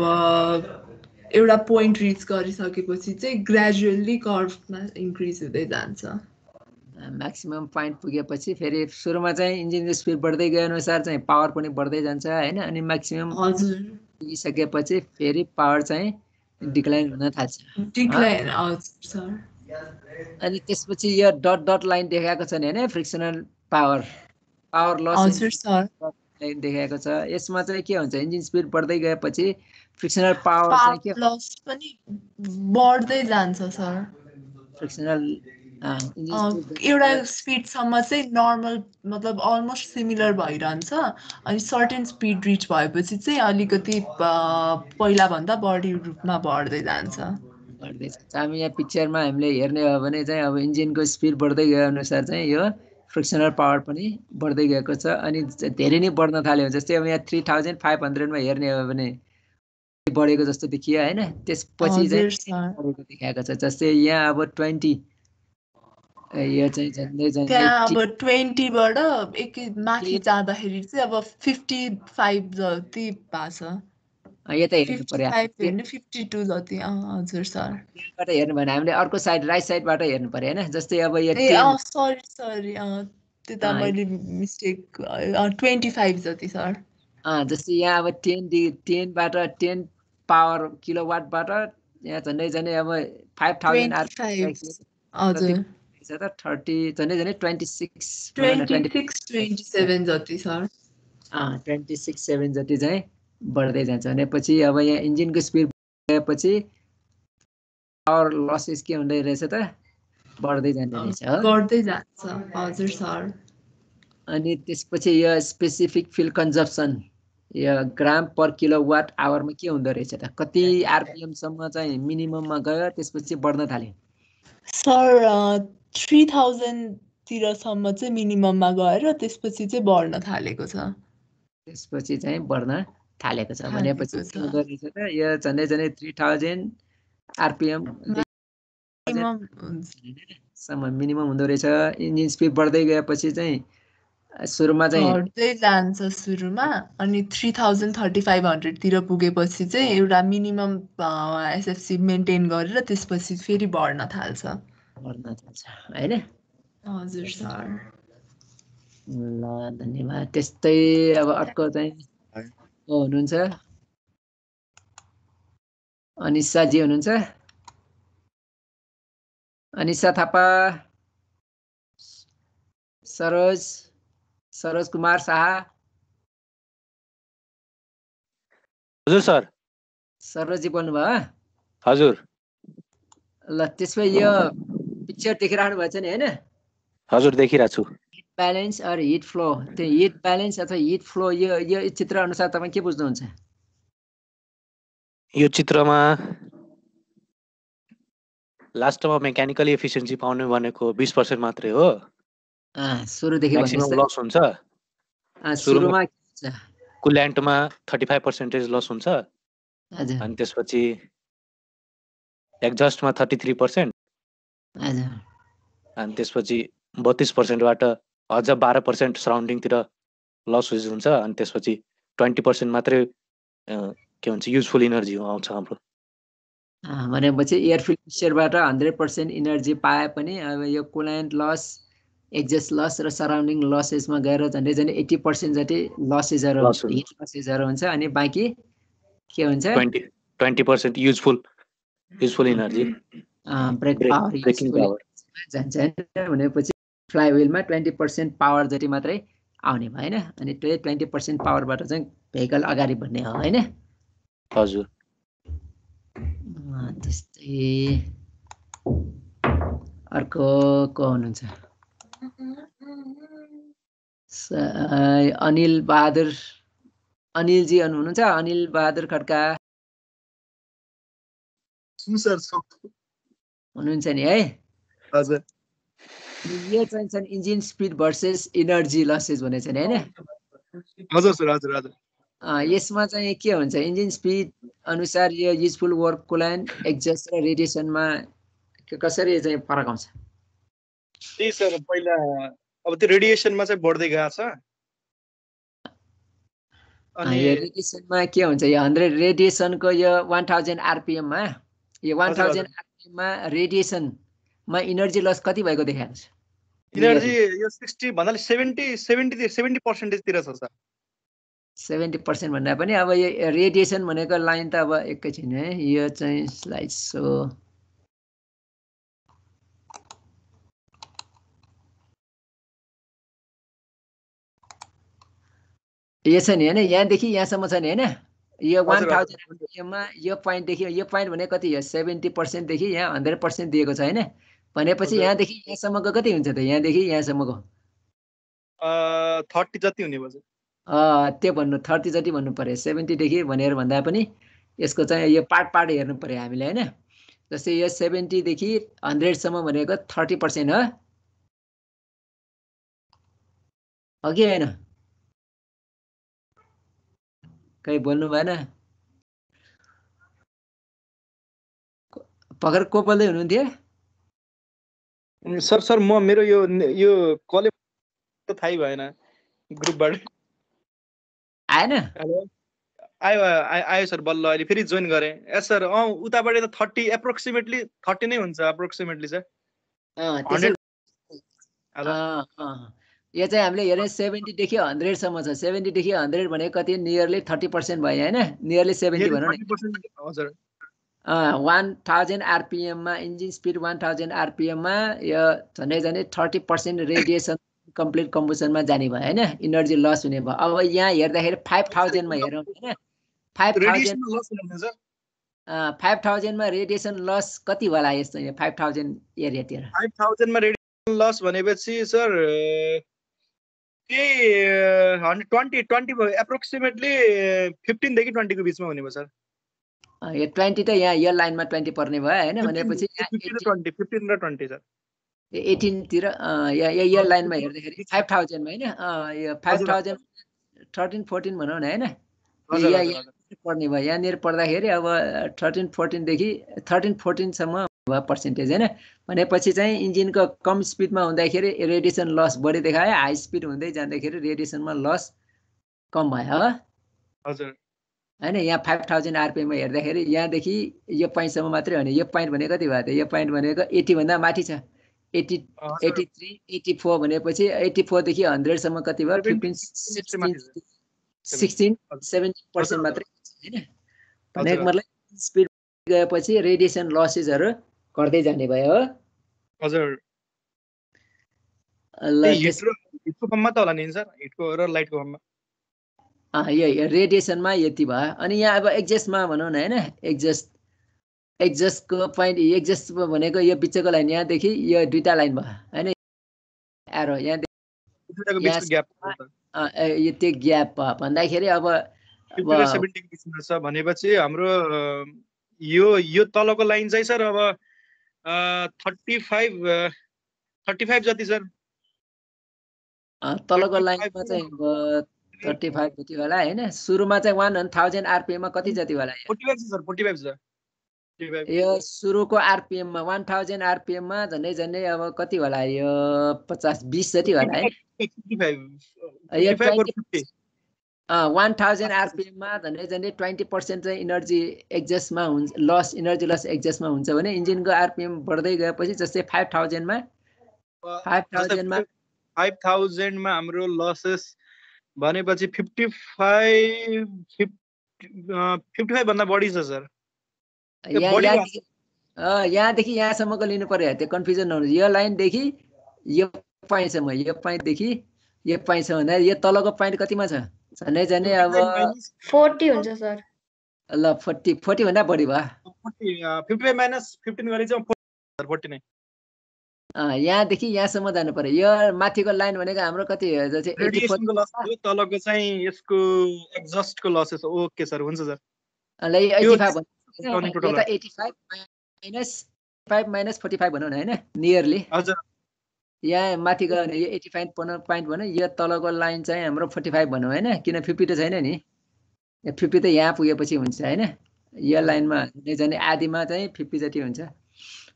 एउटा पोइन्ट रिच गरिसकेपछि चाहिँ ग्रेजुअली कर्भमा इन्क्रिज हुँदै जान्छ म्याक्सिमम पोइन्ट पुगेपछि फेरि सुरुमा चाहिँ इन्जिनको स्पिड बढ्दै गए अनुसार चाहिँ पावर पनि बढ्दै जान्छ हैन अनि म्याक्सिमम हजुर पुगिसकेपछि फेरि पावर चाहिँ डिक्लाइन हुन थाल्छ डिक्लाइन हजुर सर अनि त्यसपछि यो डट लाइन देखाएको छ नि हैन फ्रिक्सनल पावर लस हजुर सर लाइन देखाएको छ यसमा चाहिँ के हुन्छ इन्जिन स्पिड बढ्दै गएपछि फ्रिक्सनल पावर चाहिँ के लस पनि बढ्दै जान्छ सर फ्रिक्सनल एउटा स्पिडसम्म चाहिँ नर्मल मतलब अलमोस्ट सिमिलर भइरहन्छ अनि सर्टेन स्पिड रिच भएपछि चाहिँ अलिकति पहिलाभन्दा बढी रूपमा बढ्दै जान्छ हामी यहाँ पिक्चरमा हामीले हेर्ने हो भने चाहिँ अब इन्जिनको स्पिड बढ्दै गए अनुसार चाहिँ यो फ्रिक्सनल पावर पनि बढ्दै गएको छ अनि धेरै नै बढ्न थाल्यो जस्तै अब यहाँ 3500 मा हेर्ने हो भने बढेको जस्तो देखियो हैन त्यसपछि चाहिँ बढेको देखाएको छ जस्तै यहाँ अब 20 यो चाहिँ झन्डै झन्डै त्यहाँ अब 20 बाट एक माथि 10 जाँदाखेरि चाहिँ अब 55 जति भएको छ यो त हेर्नु पर्यो 55 होइन 52 जति हजुर सर बाट हेर्नु भने हामीले अर्को साइड राइट साइडबाट हेर्नु पर्यो हैन जस्तै अब यो ए 10 सरी त्यता मैले मिस्टेक 25 जति सर जस्तै यहाँ अब 10 बाट 10 पावर किलोवाटबाट यहाँ झन्डै झन्डै अब 5000 25 हजुर 30 झन्डै झन्डै 26 26 27 जति सर 26-7 जति चाहिँ बढ्दै जान्छ भनेपछि अब यहाँ इन्जिनको स्पिड गएपछि पावर लसेस के हुँदै रहेछ त बढ्दै जाँदै रहेछ हो बढ्दै जान्छ हजुर सर अनि त्यसपछि यो स्पेसिफिक फ्युल कन्जम्पसन यो ग्राम पर किलोवाट आवरमा के हुँदो रहेछ त कति आरपिएम सम्म चाहिँ मिनिमममा गयो त्यसपछि बढ्न थाल्यो सर 3000 तिरसम्म चाहिँ मिनिमममा गएर त्यसपछि चाहिँ बढ्न थालेको छ त्यसपछि चाहिँ बढ्न थालेको छ भनेपछि के हुँदो रहेछ त यो झन्डै झन्डै 3000 आरपिएम सम्म मिनिमम हुँदो रहेछ इन्जिन स्पिड बढ्दै गएपछि चाहिँ सुरुमा चाहिँ बढ्दै जान्छ सुरुमा अनि 3500 तिर पुगेपछि चाहिँ एउटा मिनिमम एसएफसी मेन्टेन गरेर त्यसपछि फेरि बढ्न थाल्छ हैन हजुर सर ल धन्यवाद त्यस्तै अब अर्को चाहिँ हुनुहुन्छ अनिशा जी हुनुहुन्छ अनिशा थापा सरोज कुमार शाह हजुर सर सरोजी बोल्नुभयो हजुर ल त्यसमा यो पिक्चर देखिरहनु भएको छ नि हैन हजुर देखिरहेको छु heat balance or heat flow त्यो हिट ब्यालेन्स अथवा हिट फ्लो यो चित्र अनुसार तपाईँ के बुझ्नुहुन्छ यो चित्रमा लास्टमा मेकानिकली एफिसिएन्सी पाउने भनेको 20% मात्रै हो सुरुदेखि म्याक्सिमम लस हुन्छ सुरुमा कुल्यान्टमा 35% लस हुन्छ हजुर अनि त्यसपछि एक्जस्टमा 33% हजुर अनि त्यसपछि 32% बाट अझ 12% सराउन्डिङतिर लस हुन्छ अनि त्यसपछि 20% मात्रै के भन्छ युजफुल इनर्जी आउँछ हाम्रो भनेपछि एयर फ्युल मिक्सचरबाट 100% इनर्जी पाए पनि अब यो कुल्यान्ट लस एक्जस्ट लस र सराउन्डिङ लसेसमा गएर झन्डै झन्डै 80% जति लसेसहरू हिट लसेसहरू हुन्छ अनि बाँकी के हुन्छ 20% युजफुल इनर्जी ब्रेकिङ पावर जान्छ भनेपछि फ्लाइव्हिलमा 20% पावर जति मात्रै आउने भयो हैन अनि त्यो 20% पावरबाट चाहिँ भेहिकल अगाडि बढ्ने हो हैन हजुर त्यस्तै अर्को को हुनुहुन्छ अनिल जी हुनुहुन्छ अनिल बहादुर खड्का हुनुहुन्छ नि है हजुर यो चाहिँ engine speed versus energy losses भने चाहिँ हैन हजुर सर हजुर हजुर यसमा चाहिँ के हुन्छ इन्जिन स्पिड अनुसार यो युजफुल वर्क कुल्यान्ट एक्जस्ट र रेडिएसनमा कसरी चाहिँ फरक आउँछ त्यही सर पहिला अब त्यो रेडिएसनमा चाहिँ बढ्दै गएको छ अनि यो रेडिएसनमा के हुन्छ यो 100 रेडिएसनको यो 1000 आरपिएम मा यो 1000 आरपिएम मा रेडिएसनमा इनर्जी लस कति भएको देखाएको छ इनर्जी यो 60 भन्नाले 70% तिर छ सर 70% भन्दा पनि अब यो रेडिएसन भनेको लाइन त अब एकैछिन है यो चाहिँ स्लाइड सो यो छ नि हैन यहाँदेखि यहाँसम्म छ नि हैन यो 1000 आरपिएममा यो पोइन्टदेखि यो पोइन्ट भने कति हो 70% देखि यहाँ 100% दिएको छ हैन भनेपछि यहाँदेखि यहाँसम्मको कति हुन्छ त यहाँदेखि यहाँसम्मको 30 जति हुने भयो त्यो भन्नु 30 जति भन्नु पर्यो 70 देखि भनेर भन्दा पनि यसको चाहिँ यो पार्ट हेर्नु पर्यो हामीले हैन जस्तै यो 70 देखि 100 सम्म भनेको 30% हो कि हैन कहीं बोल्नु भएन पगर को बोल्दै हुनुहुन्थ्यो सर म मेरो यो कले त थाहै भएन ग्रुपबाट आएन हेलो आयो सर बल्ल अहिले फेरि जोइन गरेँ यस सर उताबाट त 30 एप्रोक्सिमेटली 30 नै हुन्छ एप्रोक्सिमेटली सर त्यसो 100 हेलो यो चाहिँ हामीले हेर्ने 70 देखि 100 सम्म छ 70 देखि 100 भनेको कति नियरली 30% भयो हैन नियरली 70 भनौँ न 30% हजुर 1000 आरपीएम मा इन्जिन स्पिड 1000 आरपीएम मा यो झन्डै 30% रेडिएसन कम्प्लिट कम्बसनमा जाने भयो हैन इनर्जी लस हुने भयो अब यहाँ हेर्दाखेरि 5000 मा हेरौँ हैन 5000 लस हुने सर 5000 मा रेडिएसन लस कति होला यस्तो 5000 एरियातिर 5000 मा रेडिएसन लस भनेपछि सर त्यही 20 एप्रोक्सिमेटली 15 देखि 20 को बिचमा हुने भयो सर यो 20 त यहाँ यो लाइनमा 20 पर्ने भयो हैन भनेपछि 15 र 20 सर 18 तिर यो लाइनमा हेर्दाखेरि 5000 मा हैन यो 5000 13 14 भनौँ न हैन यहाँ पर्ने भयो यहाँनिर पर्दाखेरि अब 13 14 देखि 13 14 सम्म भयो पर्सेन्टेज हैन भनेपछि चाहिँ इन्जिनको कम स्पिडमा हुँदाखेरि रेडिएसन लस बढी देखायो हाई स्पिड हुँदै जाँदाखेरि रेडिएसनमा लस कम भयो हो हजुर हैन यहाँ 5000 आरपीएम मा हेर्दाखेरि यहाँदेखि यो पोइन्टसम्म मात्रै हो नि यो पोइन्ट भनेको कति भयो त यो पोइन्ट भनेको 80 भन्दा माथि छ 80 83 84 भनेपछि 84 देखि 100 सम्म कति भयो 15 16 17% मात्रै हैन भनेको मतलब स्पिड गएपछि रेडिएसन लसेसहरु घट्दै जाने भयो हो हजुर ल हिटको फर्ममा त होला नि सर हिटको र लाइटको फर्ममा यो रेडिएसनमा यति भयो अनि यहाँ अब एक्जस्टमा भनौँ न हैन एक्जस्टको पोइन्ट एक्जस्ट भनेको यो बिचको लाइन यहाँदेखि यो दुईटा लाइन भयो हैन एरो यहाँ यो त्यो ग्याप भयो भन्दाखेरि अब 70 को बिचमा छ भनेपछि हाम्रो यो तलको लाइन चाहिँ सर अब 35 जति सर तलको लाइनमा चाहिँ 35 जति होला हैन सुरुमा चाहिँ 1000 आरपीएम मा कति जति होला 45 सर 45 छ यो सुरुको आरपीएम मा 1000 आरपीएम मा झन्डै अब कति होला यो 50 20 जति होला है 1000 आरपीएम मा झन्डै 20% चाहिँ इनर्जी एक्जस्टमा हुन्छ इनर्जी लस एक्जस्टमा हुन्छ भने इन्जिनको आरपीएम बढ्दै गएपछि जस्तै 5000 मा 5000 मा हाम्रो लसेस भनेपछि 55 भन्दा बढी छ सर यहाँदेखि यहाँसम्मको लिनु पर्यो त्यो कन्फ्युजन नहुनु यो लाइनदेखि यो पोइन्टसम्म यो पोइन्टदेखि यो पोइन्टसम्म भन्दा यो तलको पोइन्ट कतिमा छ झन्डै अब 40 हुन्छ सर ल 40 भन्दा बढी भयो 55 माइनस 15 गरे चाहिँ 40 नै यहाँदेखि यहाँसम्म जानु पर्यो यो माथिको लाइन भनेको हाम्रो कति रेडिएसनको लस हो तलको चाहिँ यसको एक्जस्टको लसेस ओके सर हुन्छ सर ल 85 यो त 85 माइनस 45 भनौँ न हैन नियरली हजुर यहाँ माथि गयो भने यो 85 पोइन्ट भनौँ यो तलको लाइन चाहिँ हाम्रो 45 भनौँ हैन किन 50 त छैन नि 50 त यहाँ पुगेपछि हुन्छ हैन यो लाइनमा झन्डै आधीमा चाहिँ 50 जति हुन्छ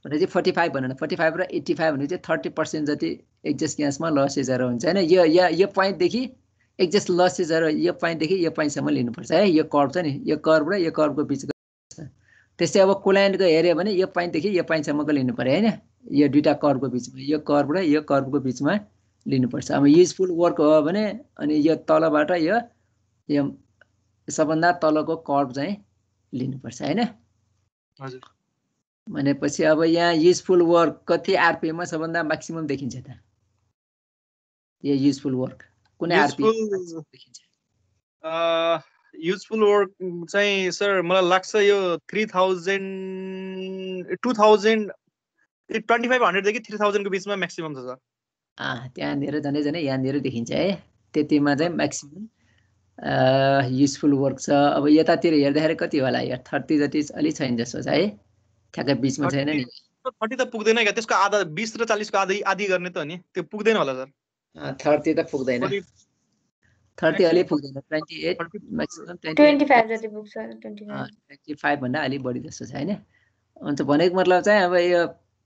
भनेपछि 45 भनौँ न 45 र 85 भने चाहिँ 30% जति एक्जस्ट ग्यासमा लसेसहरु हुन्छ हैन यो पोइन्टदेखि एक्जस्ट लसेसहरु यो पोइन्टदेखि यो पोइन्टसम्म लिनुपर्छ है यो कर्भ छ नि यो कर्भ र यो कर्भको बिचको त्यस्तै अब कुल्यान्टको हेर्यो भने यो पोइन्टदेखि यो पोइन्टसम्मको लिनु पर्यो हैन यो दुईटा कर्भको बिचमा यो कर्भ र यो कर्भको बिचमा लिनुपर्छ अब युजफुल वर्क हो भने अनि यो तलबाट यो सबभन्दा तलको कर्भ चाहिँ लिनुपर्छ हैन हजुर भनेपछि अब यहाँ युजफुल वर्क कति आरपीएम मा सबभन्दा म्याक्सिमम देखिन्छ त यो युजफुल वर्क कुनै आरपीएम देखिन्छ युजफुल वर्क चाहिँ सर मलाई लाग्छ यो 3000 2000 2500 देखि 3000 को बिचमा म्याक्सिमम छ सर त्यहाँनिर झन्डै यहाँनिर देखिन्छ है त्यतिमा चाहिँ म्याक्सिमम युजफुल वर्क छ अब यतातिर हेर्दाखेरि कति होला यो 30 जति अलि छैन जस्तो छ है ठ्याक्कै बिचमा छैन नि 30 त पुग्दैन क्या त्यसको आधा 20 र 40 को आधी गर्ने त हो नि त्यो पुग्दैन होला सर 30 त पुग्दैन 30 अलि पुग्दैन 28 म्याक्सिमम 25 जति पुग्छ 25 भन्दा अलि बढी जस्तो छ हैन हुन्छ भनेको मतलब चाहिँ अब यो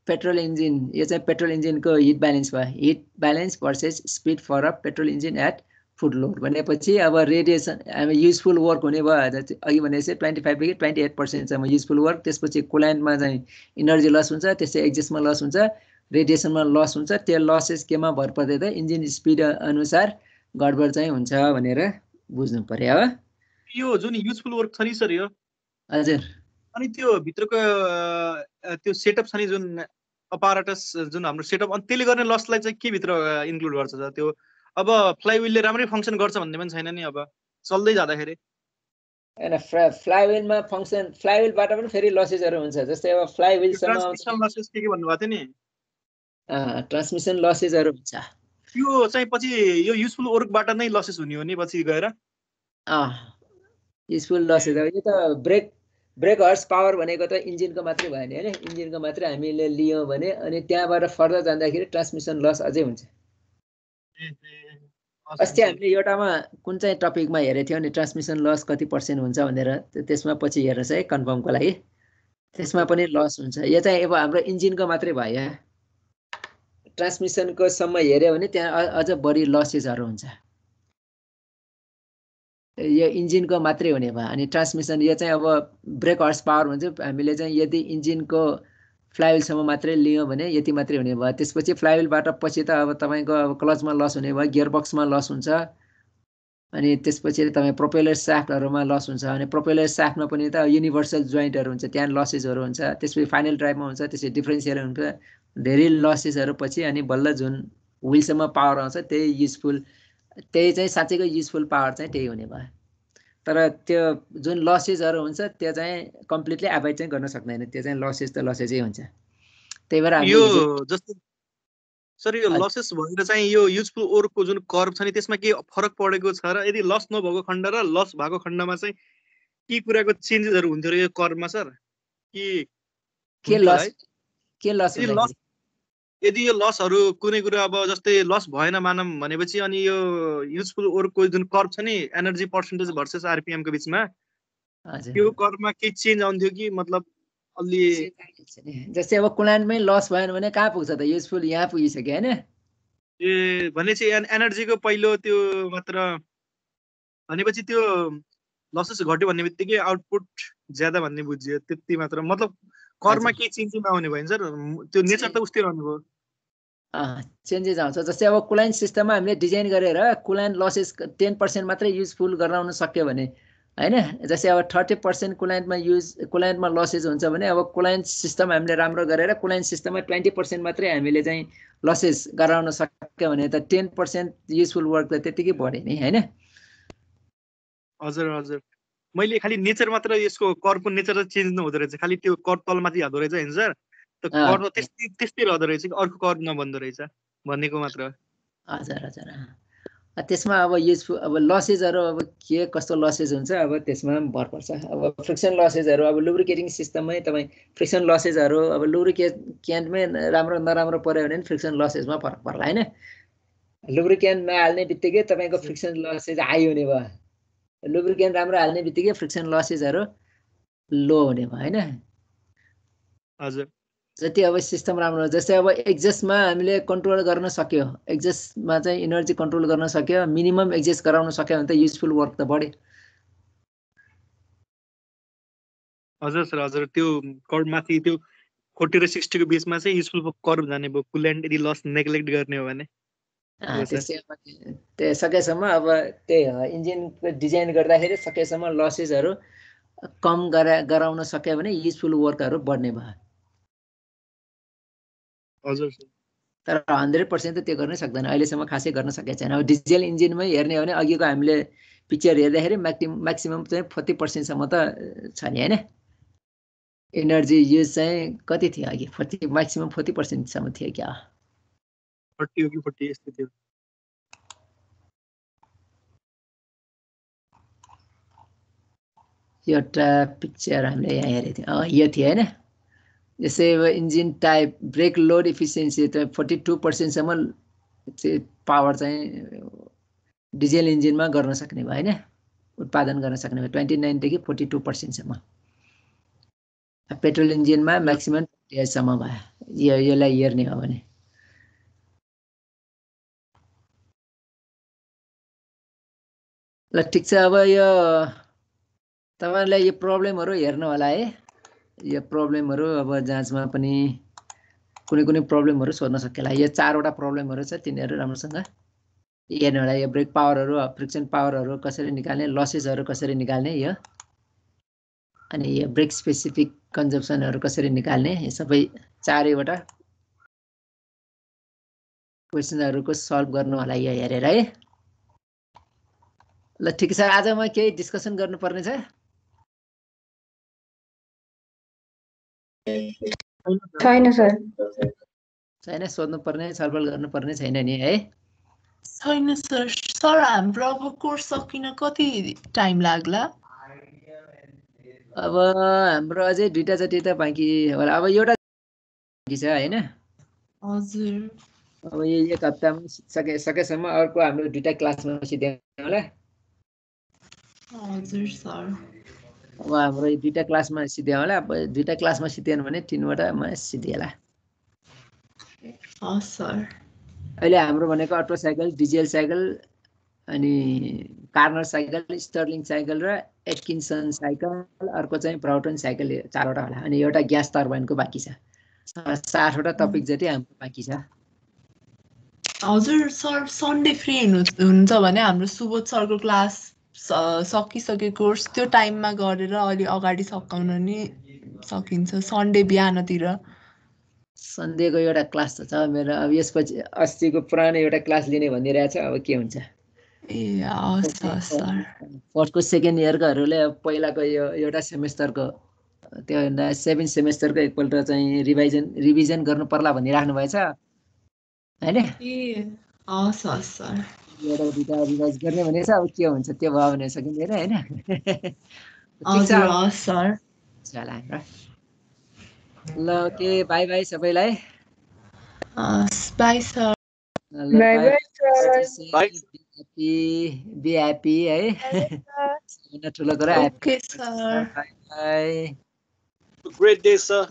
पेट्रोल इन्जिन यो चाहिँ पेट्रोल इन्जिनको हिट ब्यालेन्स भयो heat balance versus speed for a petrol engine at full load भनेपछि अब रेडिएसन हामी युजफुल वर्क हुने भयो अघि भनेपछि 25 देखि 28% युजफुल वर्क त्यसपछि कुलान्टमा चाहिँ इनर्जी लस हुन्छ त्यसै एक्जिस्टमा लस हुन्छ रेडिएसनमा लस हुन्छ त्यो लसेस केमा भर पर्दै त इन्जिन स्पिड अनुसार गडबड चाहिँ हुन्छ भनेर बुझ्नु पर्यो हो यो जुन युजफुल वर्क छ नि सर यो हजुर अनि त्यो भित्रको त्यो सेटअप छ नि जुन अपारेटस जुन हाम्रो सेटअप अनि त्यसले गर्ने लसलाई चाहिँ के भित्र इन्क्लुड गर्छ सर त्यो अब फ्लाइव्हिलले राम्रै फङ्सन गर्छ भन्ने पनि छैन नि अब चल्दै जाँदाखेरि हैन फ्लाइव्हिलमा फङ्सन फ्लाइव्हिलबाट पनि फेरि लसेसहरू हुन्छ जस्तै अब फ्लाइव्हिलसँग ट्रान्समिसन लसेस के भन्नुभएको थियो नि ट्रान्समिसन लसेसहरू हुन्छ यो चाहिँ पछि यो युजफुल वर्कबाट नै लसेस हुने हो नि पछि गएर युजफुल लसेस अब यो त ब्रेक हर्स पावर भनेको त इन्जिनको मात्रै भयो नि हैन इन्जिनको मात्रै हामीले लियौँ भने अनि त्यहाँबाट फर्दर जाँदाखेरि ट्रान्समिसन लस अझै हुन्छ अस्ति हामीले एउटामा कुन चाहिँ टपिकमा हेरेको थियौँ नि ट्रान्समिसन लस कति % हुन्छ भनेर त्यसमा पछि हेरेर चाहिँ कन्फर्मको लागि त्यसमा पनि लस हुन्छ यो चाहिँ अब हाम्रो इन्जिनको मात्रै भयो ट्रान्समिसनको सम्म हेऱ्यो भने त्यहाँ अझ बढी लसेसहरू हुन्छ यो इन्जिनको मात्रै हुने भयो अनि ट्रान्समिसन यो चाहिँ अब ब्रेक हर्स पावर भन्छ हामीले चाहिँ यदि इन्जिनको फ्लाइव्हिलसम्म मात्रै लियौँ भने यति मात्रै हुने भयो त्यसपछि फ्लाइव्हिलबाट पछि त अब तपाईँको अब क्लचमा लस हुने भयो गियरबक्समा लस हुन्छ अनि त्यसपछि तपाईँ प्रोपेलर स्याफ्टहरूमा लस हुन्छ अनि प्रोपेलर स्याफ्टमा पनि त युनिभर्सल जोइन्टहरू हुन्छ त्यहाँ लसेसहरू हुन्छ त्यसपछि फाइनल ड्राइभमा हुन्छ त्यसपछि डिफ्रेन्सियल हुन्छ धेरै लसेसहरू पछि अनि बल्ल जुन विलसम्म पावर आउँछ त्यही चाहिँ साँच्चैको युजफुल पावर चाहिँ त्यही हुने भयो तर त्यो जुन लसेसहरू हुन्छ त्यो चाहिँ कम्प्लिटली एभोइड चाहिँ गर्न सक्दैन त्यो चाहिँ लसेस त लसेसै हुन्छ त्यही भएर यो जस्तो सर यो लसेस भएर चाहिँ यो युजफुल वर्कको जुन कर्भ छ नि त्यसमा के फरक परेको छ र यदि लस नभएको खण्ड र लस भएको खण्डमा चाहिँ के कुराको चेन्जेसहरू हुन्थ्यो र यो कर्भमा सर के लस यदि यो लसहरू कुनै कुरा अब जस्तै लस भएन मानम भनेपछि अनि यो युजफुल वर्कको जुन कर्भ छ नि एनर्जी पर्सेन्टेज भर्सेस आरपिएम को बीचमा त्यो कर्भमा के चेन्ज आउँथ्यो कि मतलब अलि जस्तै अब कुलान्टमै लस भएन भने कहाँ पुग्छ त युजफुल यहाँ पुगिसक्यो हैन ए भनेपछि एनर्जीको पहिलो त्यो मात्र भनेपछि त्यो लसेस घट्यो भन्ने बित्तिकै आउटपुट ज्यादा भन्ने बुझियो त्यति मात्र मतलब कर्भमा के चेन्ज नआउने भयो सर त्यो नेचर त उस्तै रहनु भयो चेन्जेस आउँछ जस्तै अब कुलान्ट सिस्टममा हामीले डिजाइन गरेर कुलान्ट लसेस 10% मात्रै युजफुल गराउन सक्यो भने हैन जस्तै अब 30% कुलान्टमा लसेस हुन्छ भने अब कुलान्ट सिस्टम हामीले राम्रो गरेर कुलान्ट सिस्टममा 20% मात्रै हामीले चाहिँ लसेस गराउन सक्यो भने त 10% युजफुल वर्क त त्यतिकै बढ्यो नि हैन हजुर हजुर मैले खाली नेचर मात्र यसको कर्भको नेचर चेन्ज नहुँदो रहेछ खाली त्यो कर्भ तलमाथि हाल्दो रहेछ हैन सर त कर्भ त्यस्तै रहँदो रहेछ कि अर्को कर्भ नबन्दो रहेछ भन्नेको मात्र हजुर हजुर त्यसमा अब युजफुल अब लसेसहरू अब के कस्तो लसेस हुन्छ अब त्यसमा भर पर्छ अब फ्रिक्सन लसेसहरू अब लुब्रिकेटिङ सिस्टममै तपाईँ फ्रिक्सन लसेसहरू अब लुब्रिकेन्टमै राम्रो नराम्रो पर्यो भने फ्रिक्सन लसेसमा फरक पर्ला हैन लुब्रिकेन्ट नहाल्ने बित्तिकै तपाईँको फ्रिक्सन लसेस हाई हुने भयो लुब्रिकेन्ट राम्रो हाल्ने बित्तिकै फ्रिक्सन लसेसहरू लो हुने भयो हैन हजुर जति अब सिस्टम राम्रो जस्तै अब एक्जस्टमा हामीले कन्ट्रोल गर्न सक्यो एक्जस्टमा चाहिँ इनर्जी कन्ट्रोल गर्न सक्यो मिनिमम एक्जस्ट गराउन सक्यो भने त युजफुल वर्क त बढ्यो हजुर सर हजुर त्यो कर्भ माथि त्यो 40 र 60 को बीचमा चाहिँ युजफुल कर्भ जाने भयो कुलान्ट यदि लस नेग्लेक्ट गर्ने हो भने त्यो सकेसम्म अब त्यही इन्जिनको डिजाइन गर्दाखेरि सकेसम्म लसेसहरू कम गराउन सक्यो भने युजफुल वर्कहरू बढ्ने भयो हजुर तर 100% त त्यो गर्नै सक्दैन अहिलेसम्म खासै गर्न सकेको छैन अब डिजेल इन्जिनमै हेर्ने हो भने अघिको हामीले पिक्चर हेर्दाखेरि म्याक्सिमम चाहिँ 40% सम्म त छ नि हैन एनर्जी युज चाहिँ कति थियो अघि 40 म्याक्सिमम 40% सम्म थियो क्या 40 हो कि 40 यस्तो थियो एउटा पिक्चर हामीले यहाँ हेरेको थियौँ यो थियो हैन जस्तै अब engine type brake load efficiency त 42% सम्म पावर चाहिँ डिजेल इन्जिनमा गर्न सक्ने भयो हैन उत्पादन गर्न सक्ने भयो 29 देखि 42% सम्म पेट्रोल इन्जिनमा म्याक्सिमम 20 इयर्ससम्म भयो यसलाई हेर्ने हो भने। ल ठिक छ, अब यो तपाईहरुलाई यो प्रब्लमहरु हेर्नु होला है। यो प्रब्लमहरु अब जाँचमा पनि कुनै प्रब्लमहरु सोध्न सकिएला। यो 4 वटा प्रब्लमहरु छ, तिनीहरु राम्रोसँग हेर्नु होला। यो ब्रेक पावरहरु, फ्रिक्सन पावरहरु कसरी निकाल्ने, लसेसहरु कसरी निकाल्ने यो, अनि यो ब्रेक स्पेसिफिक कन्जम्पसनहरु कसरी निकाल्ने, यो सबै 4 वटा क्वेशनहरुको सल्भ गर्नु होला यो हेरेर है। ल ठिक छ, आज म केही डिस्कसन गर्नुपर्ने छ? छैन सर। छैन, सोध्नुपर्ने छलफल गर्नुपर्ने छैन नि है? छैन सर। सर हाम्रो अब कोर्स सकिन कति टाइम लाग्ला? अब हाम्रो अझै 2टा जति त बाँकी होला। अब एउटा बाँकी छ हैन? हजुर। अब यो 1 हप्तामा सकेसम्म अर्को हाम्रो 2टा क्लासमा सिध्याउँ होला। हजुर सर। अब हाम्रो 2टा क्लासमा सिध्याउँ होला। अब 2टा क्लासमा सिध्याउनु भने 3 वटामा सिधिएला। हस् सर। अहिले हाम्रो भनेको अटो साइकल, डिजेल साइकल, अनि कार्नर साइकल, स्टर्लिङ साइकल र एटकिन्सन साइकल, अर्को चाहिँ ब्राउटन साइकल, 4 वटा होला। अनि एउटा ग्यास टर्बाइनको बाँकी छ। 7 वटा टपिक जति हाम्रो बाँकी छ। हजुर सर, सन्डे फ्री हुनुहुन्छ भने हाम्रो सुबोध सरको क्लास सकिसके कोर्स त्यो टाइममा गरेर अलि अगाडि सकाउन नि सकिन्छ, सन्डे बिहानतिर। सन्डेको एउटा क्लास त छ मेरो। अब यसपछि अस्तिको पुरानो एउटा क्लास लिने भनिरहेछ, अब के हुन्छ। ए हस् हस् सर। फर्स्टको सेकेन्ड इयरकोहरूले अब पहिलाको यो एउटा सेमेस्टरको त्यो 7 सेमेस्टरको एकपल्ट चाहिँ रिभिजन गर्नु पर्ला भनिराख्नु भएछ हैन? ए हस् हस् सर। एउटा 2टा रिभाइज गर्ने भनेछ, अब के हुन्छ त्यो भयो भने सकिँदैन हैन? हजुर हस् सर। ल ओके, बाई बाई सबैलाई। हस् bye sir. Bye bye sir. Be happy है। ठुलो कुरा। Okay sir. Bye bye. Great day, sir.